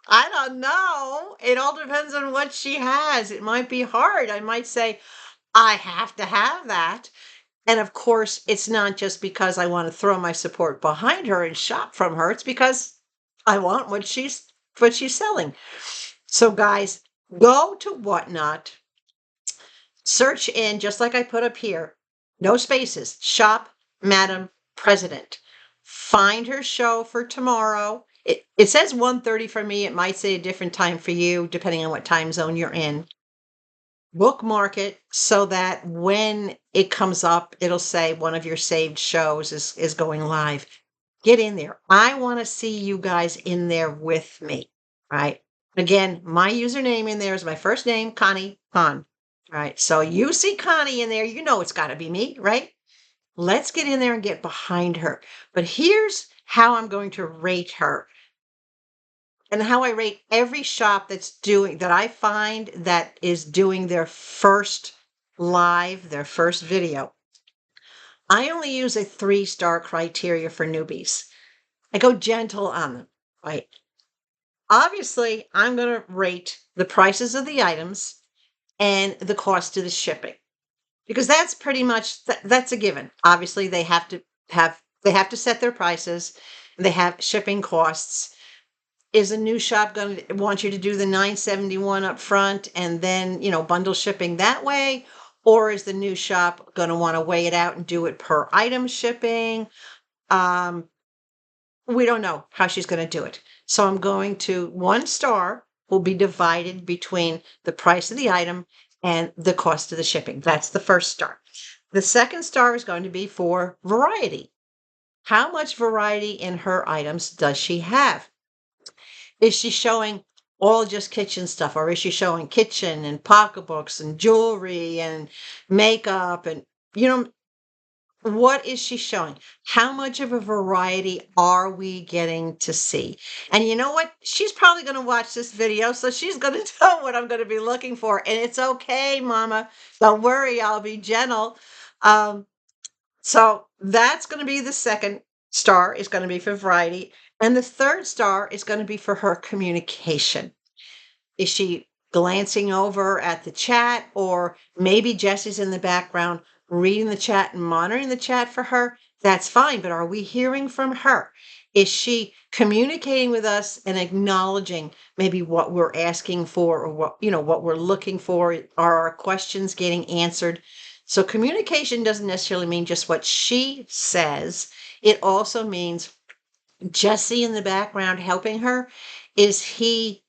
I don't know. It all depends on what she has. It might be hard. I might say, I have to have that. And of course, it's not just because I want to throw my support behind her and shop from her. It's because I want what she's selling. So guys, go to Whatnot. Search in, just like I put up here, no spaces, Shop Madam President. Find her show for tomorrow. It says 1:30 for me. It might say a different time for you, depending on what time zone you're in. Bookmark it so that when it comes up, it'll say one of your saved shows is going live. Get in there. I want to see you guys in there with me, right? Again, my username in there is my first name, Konnee, Con. Right. So you see Konnee in there, you know it's got to be me, right? Let's get in there and get behind her. But here's how I'm going to rate her and how I rate every shop that I find that is doing their first live, their first video. I only use a 3-star criteria for newbies. I go gentle on them, right? Obviously, I'm going to rate the prices of the items and the cost of the shipping, because that's pretty much that's a given. Obviously, they have to set their prices. They have shipping costs. Is a new shop going to want you to do the $9.71 up front and then bundle shipping that way, or is the new shop going to want to weigh it out and do it per item shipping? We don't know how she's going to do it. So I'm going to 1 star will be divided between the price of the item and the cost of the shipping. That's the first star. The second star is going to be for variety. How much variety in her items does she have? Is she showing all just kitchen stuff, or is she showing kitchen and pocketbooks and jewelry and makeup and what is she showing? How much of a variety are we getting to see? And you know what? She's probably going to watch this video, so she's going to know what I'm going to be looking for. And it's okay, Mama. Don't worry. I'll be gentle. So that's going to be the second star, is going to be for variety. And the third star is going to be for her communication. Is she glancing over at the chat, or maybe Jesse's in the background reading the chat and monitoring the chat for her? That's fine, but are we hearing from her? Is she communicating with us and acknowledging maybe what we're asking for or what we're looking for? Are our questions getting answered? So communication doesn't necessarily mean just what she says. It also means Jesse in the background helping her. Is he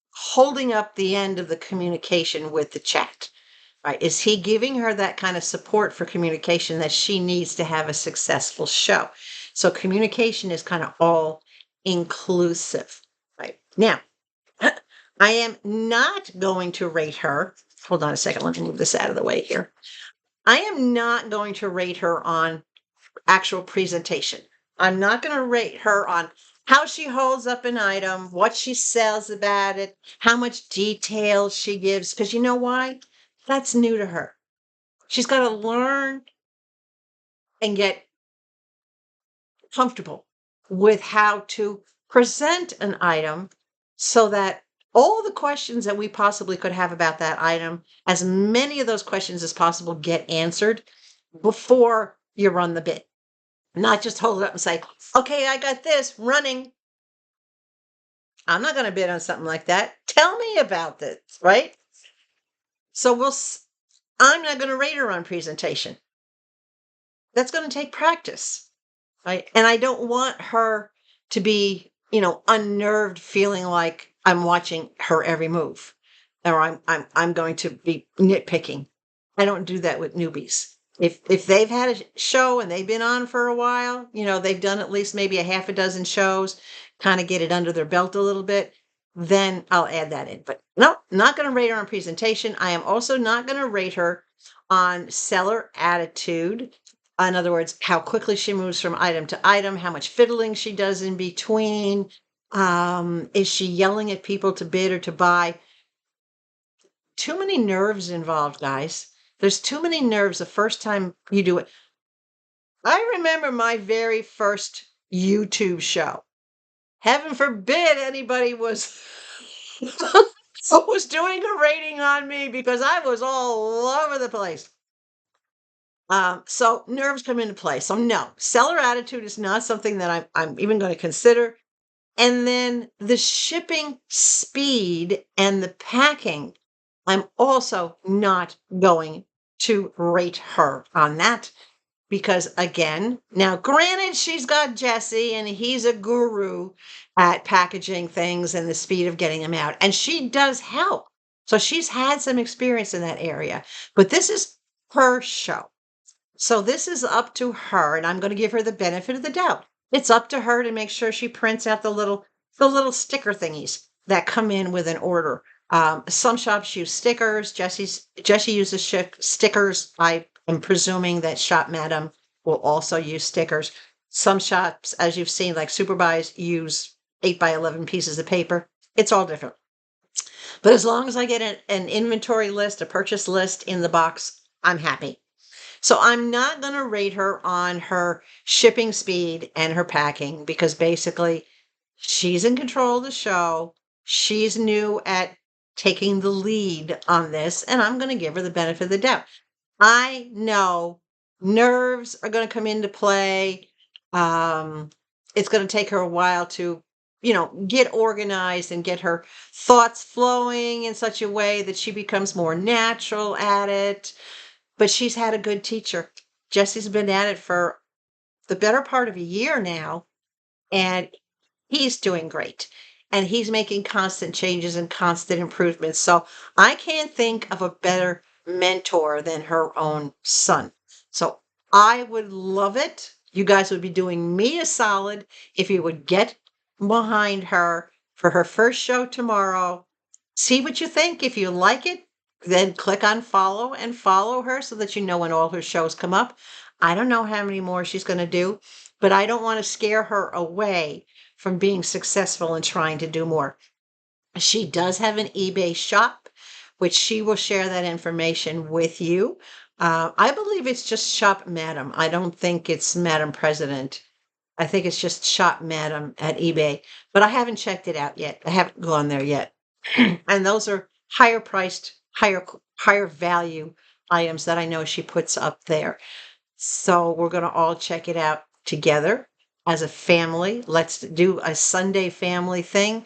holding up the end of the communication with the chat? Right? Is he giving her that kind of support for communication that she needs to have a successful show? So communication is kind of all inclusive, right? Now, I am not going to rate her. Hold on a second. Let me move this out of the way here. I am not going to rate her on actual presentation. I'm not going to rate her on how she holds up an item, what she says about it, how much detail she gives, because you know why? That's new to her. She's got to learn and get comfortable with how to present an item so that all the questions that we possibly could have about that item, as many of those questions as possible, get answered before you run the bid. Not just hold it up and say, okay, I got this running. I'm not going to bid on something like that. Tell me about this, right? So I'm not going to rate her on presentation. That's going to take practice. Right. And I don't want her to be, unnerved, feeling like I'm watching her every move or I'm going to be nitpicking. I don't do that with newbies. If they've had a show and they've been on for a while, they've done at least maybe a half a dozen shows, kind of get it under their belt a little bit, then I'll add that in. But no, not going to rate her on presentation. I am also not going to rate her on seller attitude. In other words, how quickly she moves from item to item, how much fiddling she does in between. Is she yelling at people to bid or to buy? Too many nerves involved, guys. There's too many nerves the first time you do it. I remember my very first YouTube show. Heaven forbid anybody was was doing a rating on me because I was all over the place. So nerves come into play. So no, seller attitude is not something that I'm even going to consider. And then the shipping speed and the packing, I'm also not going to rate her on that because again, now granted, she's got Jesse and he's a guru at packaging things and the speed of getting them out. And she does help. So she's had some experience in that area, but this is her show. So this is up to her, and I'm going to give her the benefit of the doubt. It's up to her to make sure she prints out the little sticker thingies that come in with an order. Some shops use stickers. Jesse uses stickers. I am presuming that Shop Madam will also use stickers. Some shops, as you've seen, like SuperBuys, use 8x11 pieces of paper. It's all different. But as long as I get an inventory list, a purchase list in the box, I'm happy. So I'm not going to rate her on her shipping speed and her packing because basically she's in control of the show. She's new at taking the lead on this, and I'm going to give her the benefit of the doubt. I know nerves are going to come into play. It's going to take her a while to, get organized and get her thoughts flowing in such a way that she becomes more natural at it. But she's had a good teacher. Jesse's been at it for the better part of a year now, and he's doing great. And he's making constant changes and constant improvements. So I can't think of a better mentor than her own son. So I would love it. You guys would be doing me a solid if you would get behind her for her first show tomorrow. See what you think. If you like it, then click on follow and follow her so that you know when all her shows come up. I don't know how many more she's going to do, but I don't want to scare her away from being successful and trying to do more. She does have an eBay shop, which she will share that information with you. I believe it's just Shop Madam. I don't think it's Madam President. I think it's just Shop Madam at eBay, but I haven't checked it out yet. I haven't gone there yet. And those are higher priced, higher value items that I know she puts up there. So we're going to all check it out together. as a family. Let's do a Sunday family thing.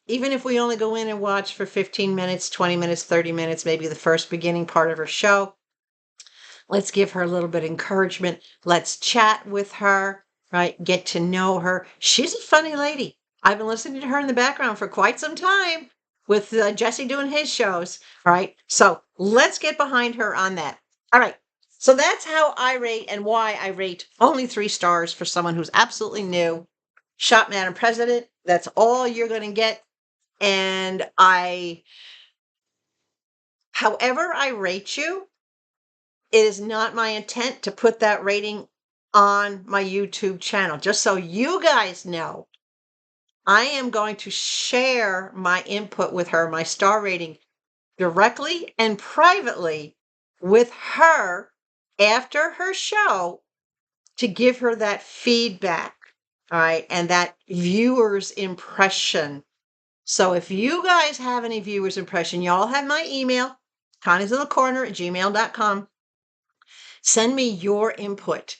Even if we only go in and watch for 15 minutes, 20 minutes, 30 minutes, maybe the first beginning part of her show. Let's give her a little bit of encouragement. Let's chat with her, right? Get to know her. She's a funny lady. I've been listening to her in the background for quite some time with Jesse doing his shows. All right. So let's get behind her on that. All right. So that's how I rate and why I rate only 3 stars for someone who's absolutely new. Shop Madam President. That's all you're going to get. And however I rate you, it is not my intent to put that rating on my YouTube channel. Just so you guys know, I am going to share my input with her, my star rating, directly and privately with her after her show to give her that feedback, all right, and that viewer's impression. So if you guys have any viewer's impression, y'all have my email, konneeslittlecorner@gmail.com. Send me your input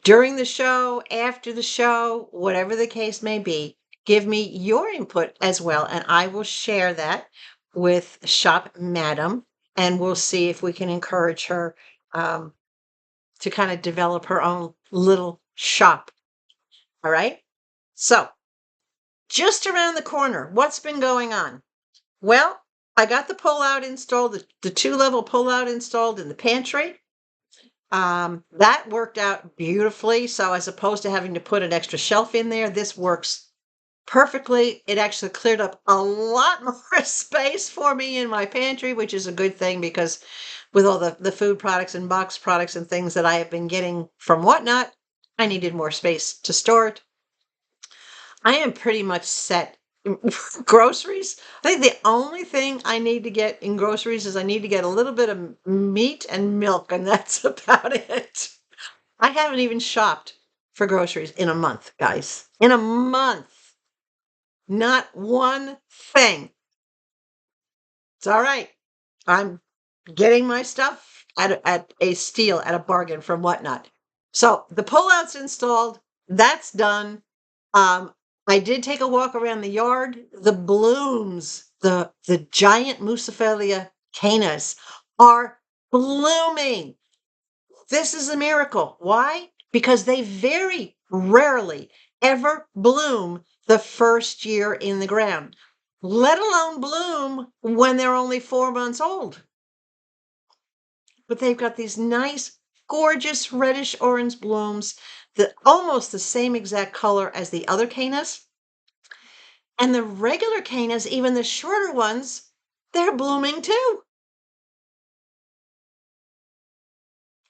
during the show, after the show, whatever the case may be. Give me your input as well, and I will share that with Shop Madam, and we'll see if we can encourage her to kind of develop her own little shop. All right? So, just around the corner, what's been going on? Well, I got the pull-out installed, the 2-level pull-out installed in the pantry. That worked out beautifully. So as opposed to having to put an extra shelf in there, this works perfectly. It actually cleared up a lot more space for me in my pantry, which is a good thing because with all the food products and box products and things that I have been getting from Whatnot, I needed more space to store it. I am pretty much set. Groceries. I think the only thing I need to get in groceries is I need to get a little bit of meat and milk, and that's about it. I haven't even shopped for groceries in a month, guys. In a month. Not one thing. It's all right. I'm getting my stuff at a steal, at a bargain from Whatnot. So the pullout's installed. That's done. I did take a walk around the yard. The blooms, the giant Musiphilia canas are blooming. This is a miracle. Why? Because they very rarely ever bloom the first year in the ground, let alone bloom when they're only 4 months old. But they've got these nice, gorgeous reddish orange blooms, almost the same exact color as the other canas. And the regular canas, even the shorter ones, they're blooming too.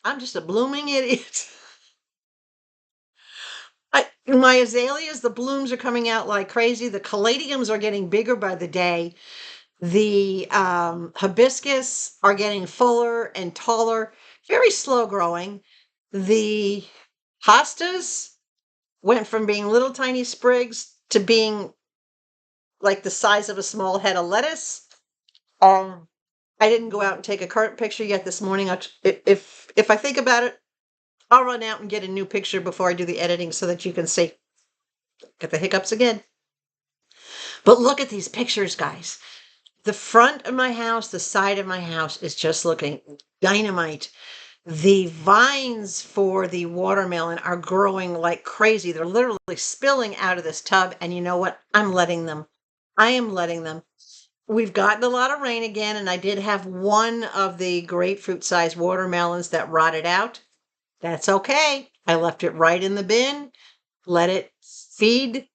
I'm just a blooming idiot. My azaleas, the blooms are coming out like crazy. The caladiums are getting bigger by the day. The hibiscus are getting fuller and taller, very slow growing. The hostas went from being little tiny sprigs to being like the size of a small head of lettuce. I didn't go out and take a current picture yet this morning. If I think about it, I'll run out and get a new picture before I do the editing so that you can see. Get the hiccups again. But look at these pictures, guys. The front of my house, the side of my house is just looking dynamite. The vines for the watermelon are growing like crazy. They're literally spilling out of this tub. And you know what? I'm letting them. I am letting them. We've gotten a lot of rain again, and I did have one of the grapefruit-sized watermelons that rotted out. That's okay. I left it right in the bin. Let it feed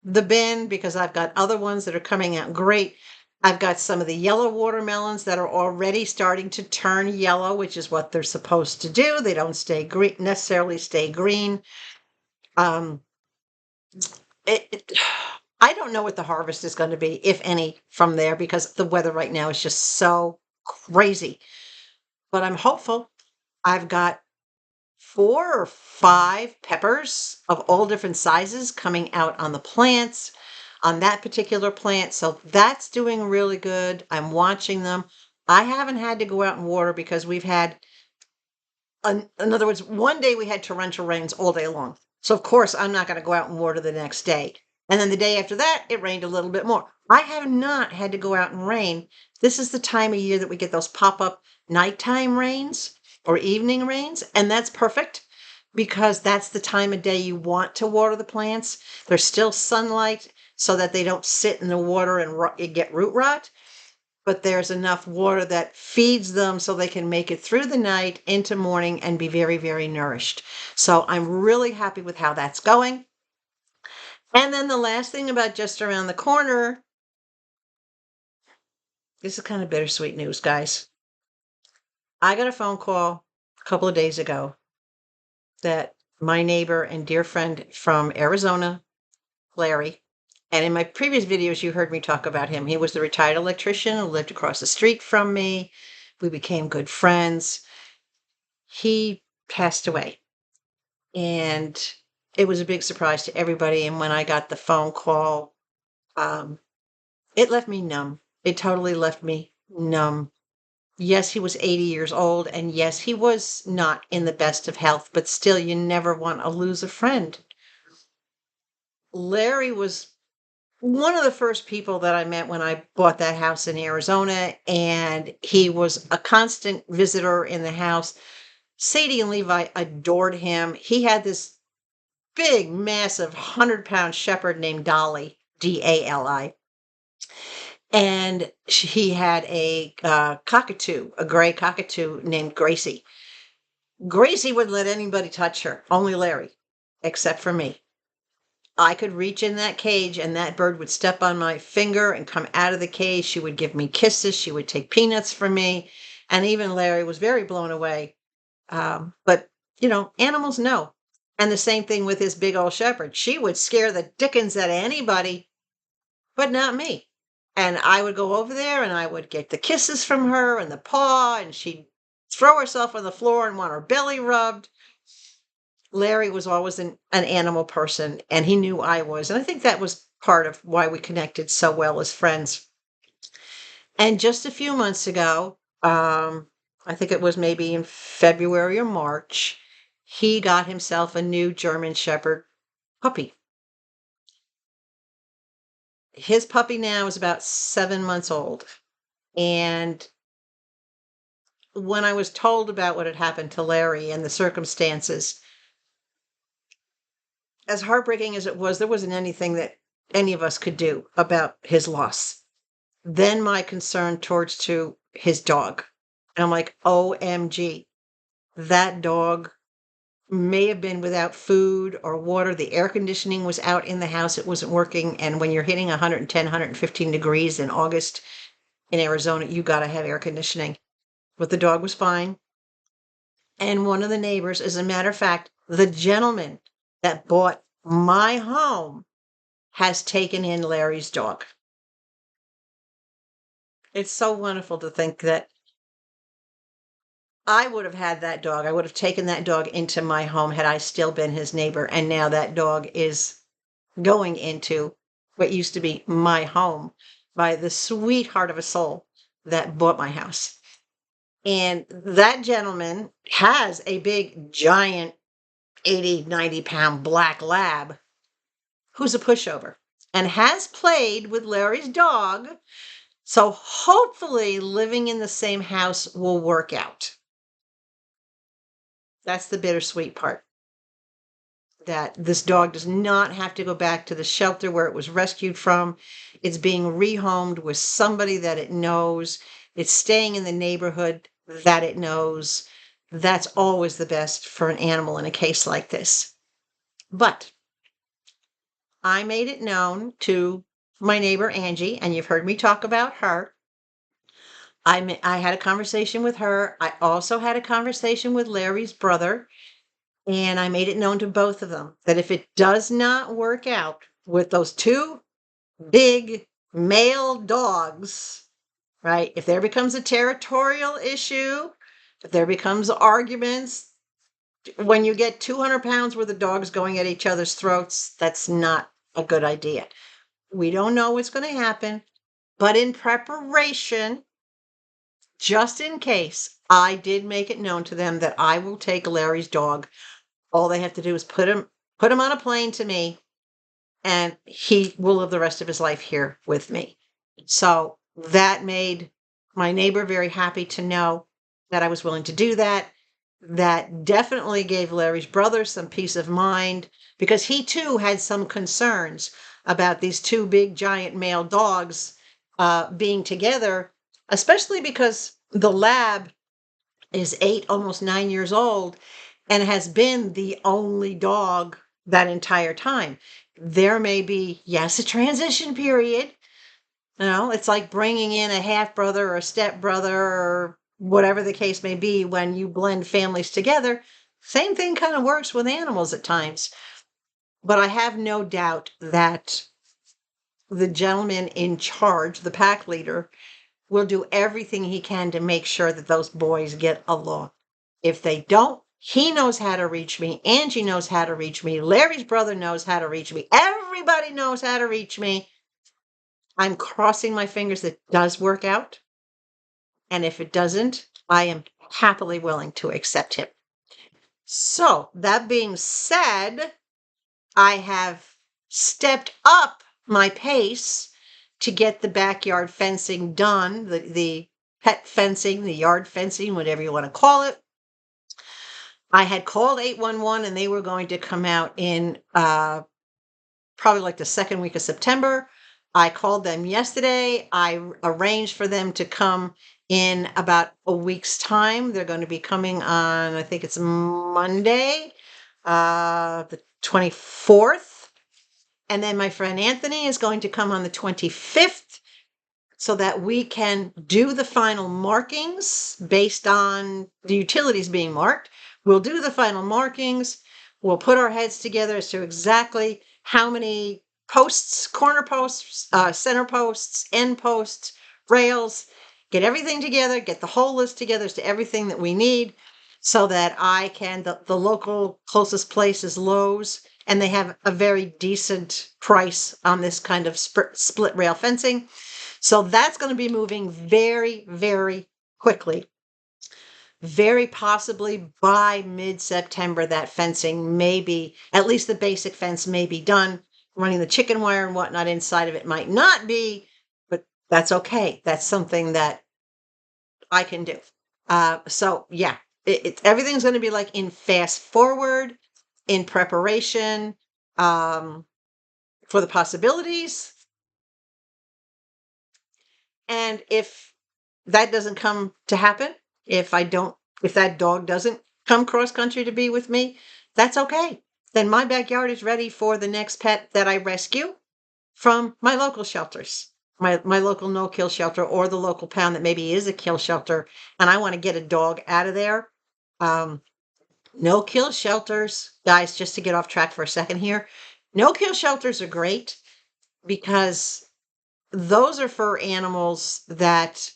the bin because I've got other ones that are coming out great. I've got some of the yellow watermelons that are already starting to turn yellow, which is what they're supposed to do. They don't stay green, necessarily stay green. I don't know what the harvest is going to be, if any, from there because the weather right now is just so crazy. But I'm hopeful. I've got 4 or 5 peppers of all different sizes coming out on the plants, on that particular plant. So that's doing really good. I'm watching them. I haven't had to go out and water because we've had in other words, one day we had torrential rains all day long. So of course I'm not going to go out and water the next day. And then the day after that, it rained a little bit more. I have not had to go out and rain. This is the time of year that we get those pop-up nighttime rains or evening rains. And that's perfect because that's the time of day you want to water the plants. There's still sunlight so that they don't sit in the water and get root rot. But there's enough water that feeds them so they can make it through the night into morning and be very, very nourished. So I'm really happy with how that's going. And then the last thing about just around the corner, this is kind of bittersweet news, guys. I got a phone call a couple of days ago that my neighbor and dear friend from Arizona, Larry, and in my previous videos, you heard me talk about him. He was the retired electrician who lived across the street from me. We became good friends. He passed away. And it was a big surprise to everybody. And when I got the phone call, it left me numb. It totally left me numb. Yes, he was 80 years old. And yes, he was not in the best of health. But still, you never want to lose a friend. Larry was one of the first people that I met when I bought that house in Arizona, and he was a constant visitor in the house. Sadie and Levi adored him. He had this big, massive 100-pound shepherd named Dolly, D-A-L-I. And he had a cockatoo, a gray cockatoo named Gracie. Gracie wouldn't let anybody touch her, only Larry, except for me. I could reach in that cage and that bird would step on my finger and come out of the cage. She would give me kisses. She would take peanuts from me. And even Larry was very blown away. But, you know, animals know. And the same thing with his big old shepherd. She would scare the dickens out of anybody, but not me. And I would go over there and I would get the kisses from her and the paw, and she'd throw herself on the floor and want her belly rubbed. Larry was always an animal person, and he knew I was. And I think that was part of why we connected so well as friends. And just a few months ago, I think it was maybe in February or March, he got himself a new German Shepherd puppy. His puppy now is about 7 months old. And when I was told about what had happened to Larry and the circumstances, as heartbreaking as it was, there wasn't anything that any of us could do about his loss. Then my concern towards to his dog. And I'm like, OMG, that dog may have been without food or water. The air conditioning was out in the house. It wasn't working. And when you're hitting 110, 115 degrees in August in Arizona, you got to have air conditioning. But the dog was fine. And one of the neighbors, as a matter of fact, the gentleman that bought my home has taken in Larry's dog. It's so wonderful to think that I would have had that dog. I would have taken that dog into my home had I still been his neighbor. And now that dog is going into what used to be my home by the sweetheart of a soul that bought my house. And that gentleman has a big, giant 80, 90-pound black lab who's a pushover and has played with Larry's dog. So hopefully living in the same house will work out. That's the bittersweet part. That this dog does not have to go back to the shelter where it was rescued from. It's being rehomed with somebody that it knows. It's staying in the neighborhood that it knows. That's always the best for an animal in a case like this. But I made it known to my neighbor, Angie, and you've heard me talk about her. I had a conversation with her. I also had a conversation with Larry's brother, and I made it known to both of them that if it does not work out with those two big male dogs, right? If there becomes a territorial issue, if there becomes arguments, when you get 200 pounds worth of dogs going at each other's throats, that's not a good idea. We don't know what's going to happen, but in preparation, just in case, I did make it known to them that I will take Larry's dog. All they have to do is put him on a plane to me, and he will live the rest of his life here with me. So that made my neighbor very happy to know that I was willing to do that. That definitely gave Larry's brother some peace of mind, because he too had some concerns about these two big giant male dogs being together, especially because the lab is 8, almost 9 years old, and has been the only dog that entire time. There may be, yes, a transition period. It's like bringing in a half brother or a step brother or whatever the case may be when you blend families together. Same thing kind of works with animals at times. But I have no doubt that the gentleman in charge, the pack leader, will do everything he can to make sure that those boys get along. If they don't, he knows how to reach me. Angie knows how to reach me. Larry's brother knows how to reach me. Everybody knows how to reach me. I'm crossing my fingers that it does work out. And if it doesn't, I am happily willing to accept him. So, that being said, I have stepped up my pace to get the backyard fencing done, the pet fencing, the yard fencing, whatever you want to call it. I had called 811 and they were going to come out in probably like the second week of September. I called them yesterday. I arranged for them to come in about a week's time. They're going to be coming on, I think it's Monday, the 24th. And then my friend Anthony is going to come on the 25th so that we can do the final markings based on the utilities being marked. We'll do the final markings. We'll put our heads together as to exactly how many posts, corner posts, center posts, end posts, rails, get everything together, get the whole list together as to everything that we need so that I can, the local closest place is Lowe's, and they have a very decent price on this kind of split rail fencing. So that's going to be moving very, very quickly. Very possibly by mid-September, that fencing may be, at least the basic fence may be done. Running the chicken wire and whatnot inside of it might not be, but that's okay. That's something that I can do. So yeah, everything's going to be like in fast forward, in preparation for the possibilities. And if that doesn't come to happen, if that dog doesn't come cross country to be with me, that's okay. Then my backyard is ready for the next pet that I rescue from my local shelters, my local no-kill shelter, or the local pound that maybe is a kill shelter, and I want to get a dog out of there. No-kill shelters, guys, just to get off track for a second here, no-kill shelters are great because those are for animals that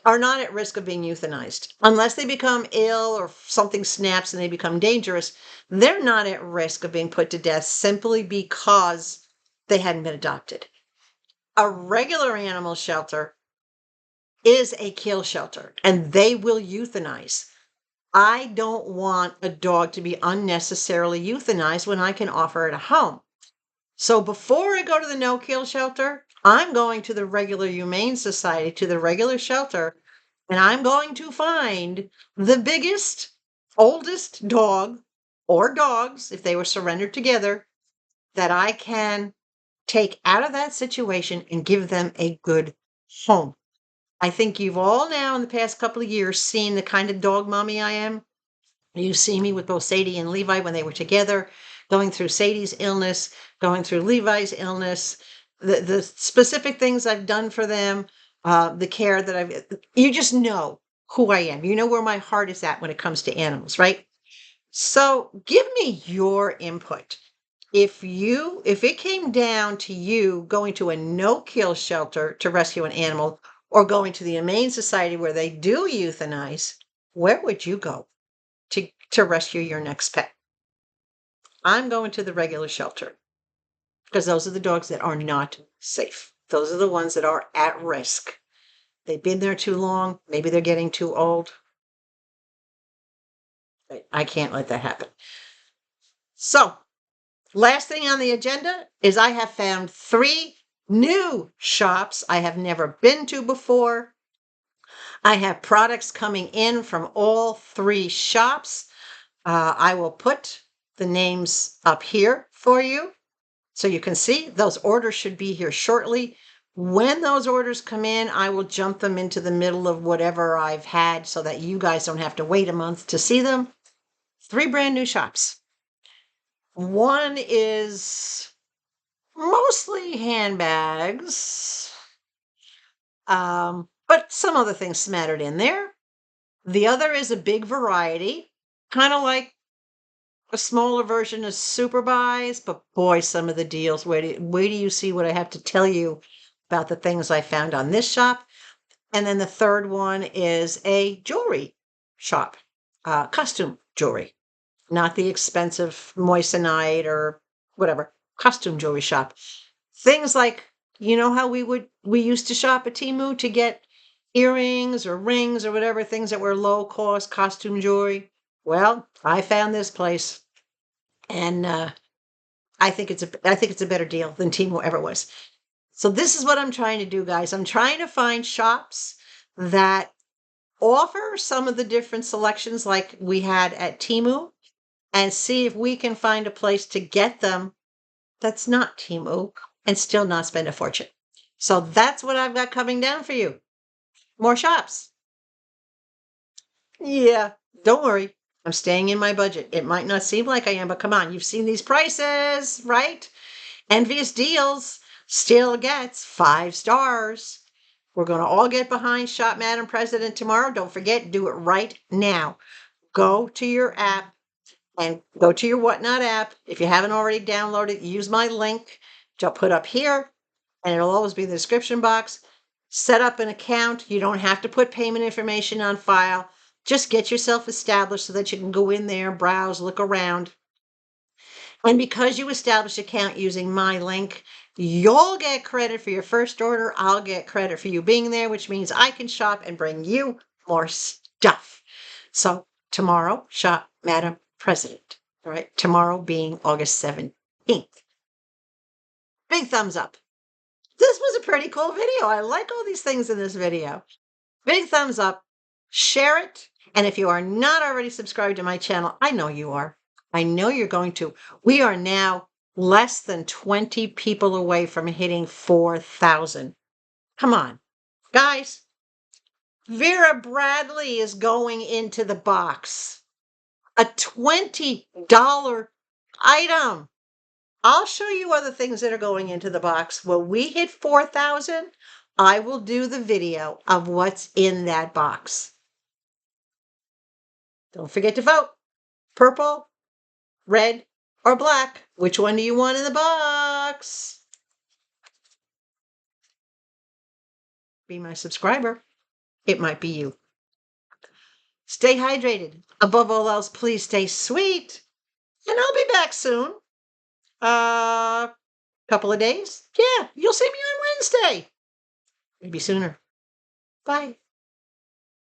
are not at risk of being euthanized. Unless they become ill or something snaps and they become dangerous, they're not at risk of being put to death simply because they hadn't been adopted. A regular animal shelter is a kill shelter, and they will euthanize. I don't want a dog to be unnecessarily euthanized when I can offer it a home. So before I go to the no-kill shelter, I'm going to the regular Humane Society, to the regular shelter, and I'm going to find the biggest, oldest dog or dogs, if they were surrendered together, that I can take out of that situation and give them a good home. I think you've all now in the past couple of years seen the kind of dog mommy I am. You see me with both Sadie and Levi when they were together, going through Sadie's illness, going through Levi's illness, the specific things I've done for them, the care that you just know who I am. You know where my heart is at when it comes to animals, right? So give me your input. If it came down to you going to a no-kill shelter to rescue an animal or going to the Humane Society where they do euthanize, where would you go to rescue your next pet? I'm going to the regular shelter because those are the dogs that are not safe. Those are the ones that are at risk. They've been there too long. Maybe they're getting too old. I can't let that happen. So, last thing on the agenda is I have found 3 new shops I have never been to before. I have products coming in from all 3 shops. I will put the names up here for you so you can see. Those orders should be here shortly. When those orders come in, I will jump them into the middle of whatever I've had so that you guys don't have to wait a month to see them. 3 brand new shops. One is mostly handbags, but some other things smattered in there. The other is a big variety, kind of like a smaller version of SuperBuys, but boy, some of the deals. Wait do you see what I have to tell you about the things I found on this shop. And then the third one is a jewelry shop, costume jewelry, not the expensive moissanite or whatever, costume jewelry shop. Things like, you know how we used to shop at Temu to get earrings or rings or whatever, things that were low cost costume jewelry. Well, I found this place, and I think it's a better deal than Temu ever was. So this is what I'm trying to do, guys. I'm trying to find shops that offer some of the different selections like we had at Temu, and see if we can find a place to get them that's not Temu and still not spend a fortune. So that's what I've got coming down for you. More shops. Yeah, don't worry. I'm staying in my budget. It might not seem like I am, but come on, you've seen these prices, right? Envious Deals still gets 5 stars. We're going to all get behind Shop Madam President tomorrow. Don't forget, do it right now. Go to your app and go to your Whatnot app. If you haven't already downloaded, use my link, which I'll put up here, and it'll always be in the description box. Set up an account. You don't have to put payment information on file. Just get yourself established so that you can go in there, browse, look around. And because you establish an account using my link, you'll get credit for your first order. I'll get credit for you being there, which means I can shop and bring you more stuff. So tomorrow, shop Madam President. All right, tomorrow being August 17th. Big thumbs up. This was a pretty cool video. I like all these things in this video. Big thumbs up. Share it. And if you are not already subscribed to my channel, I know you are. I know you're going to. We are now less than 20 people away from hitting 4,000. Come on, guys. Vera Bradley is going into the box. A $20 item. I'll show you other things that are going into the box. When we hit 4,000, I will do the video of what's in that box. Don't forget to vote. Purple, red, or black. Which one do you want in the box? Be my subscriber. It might be you. Stay hydrated. Above all else, please stay sweet. And I'll be back soon. Couple of days. Yeah, you'll see me on Wednesday. Maybe sooner. Bye.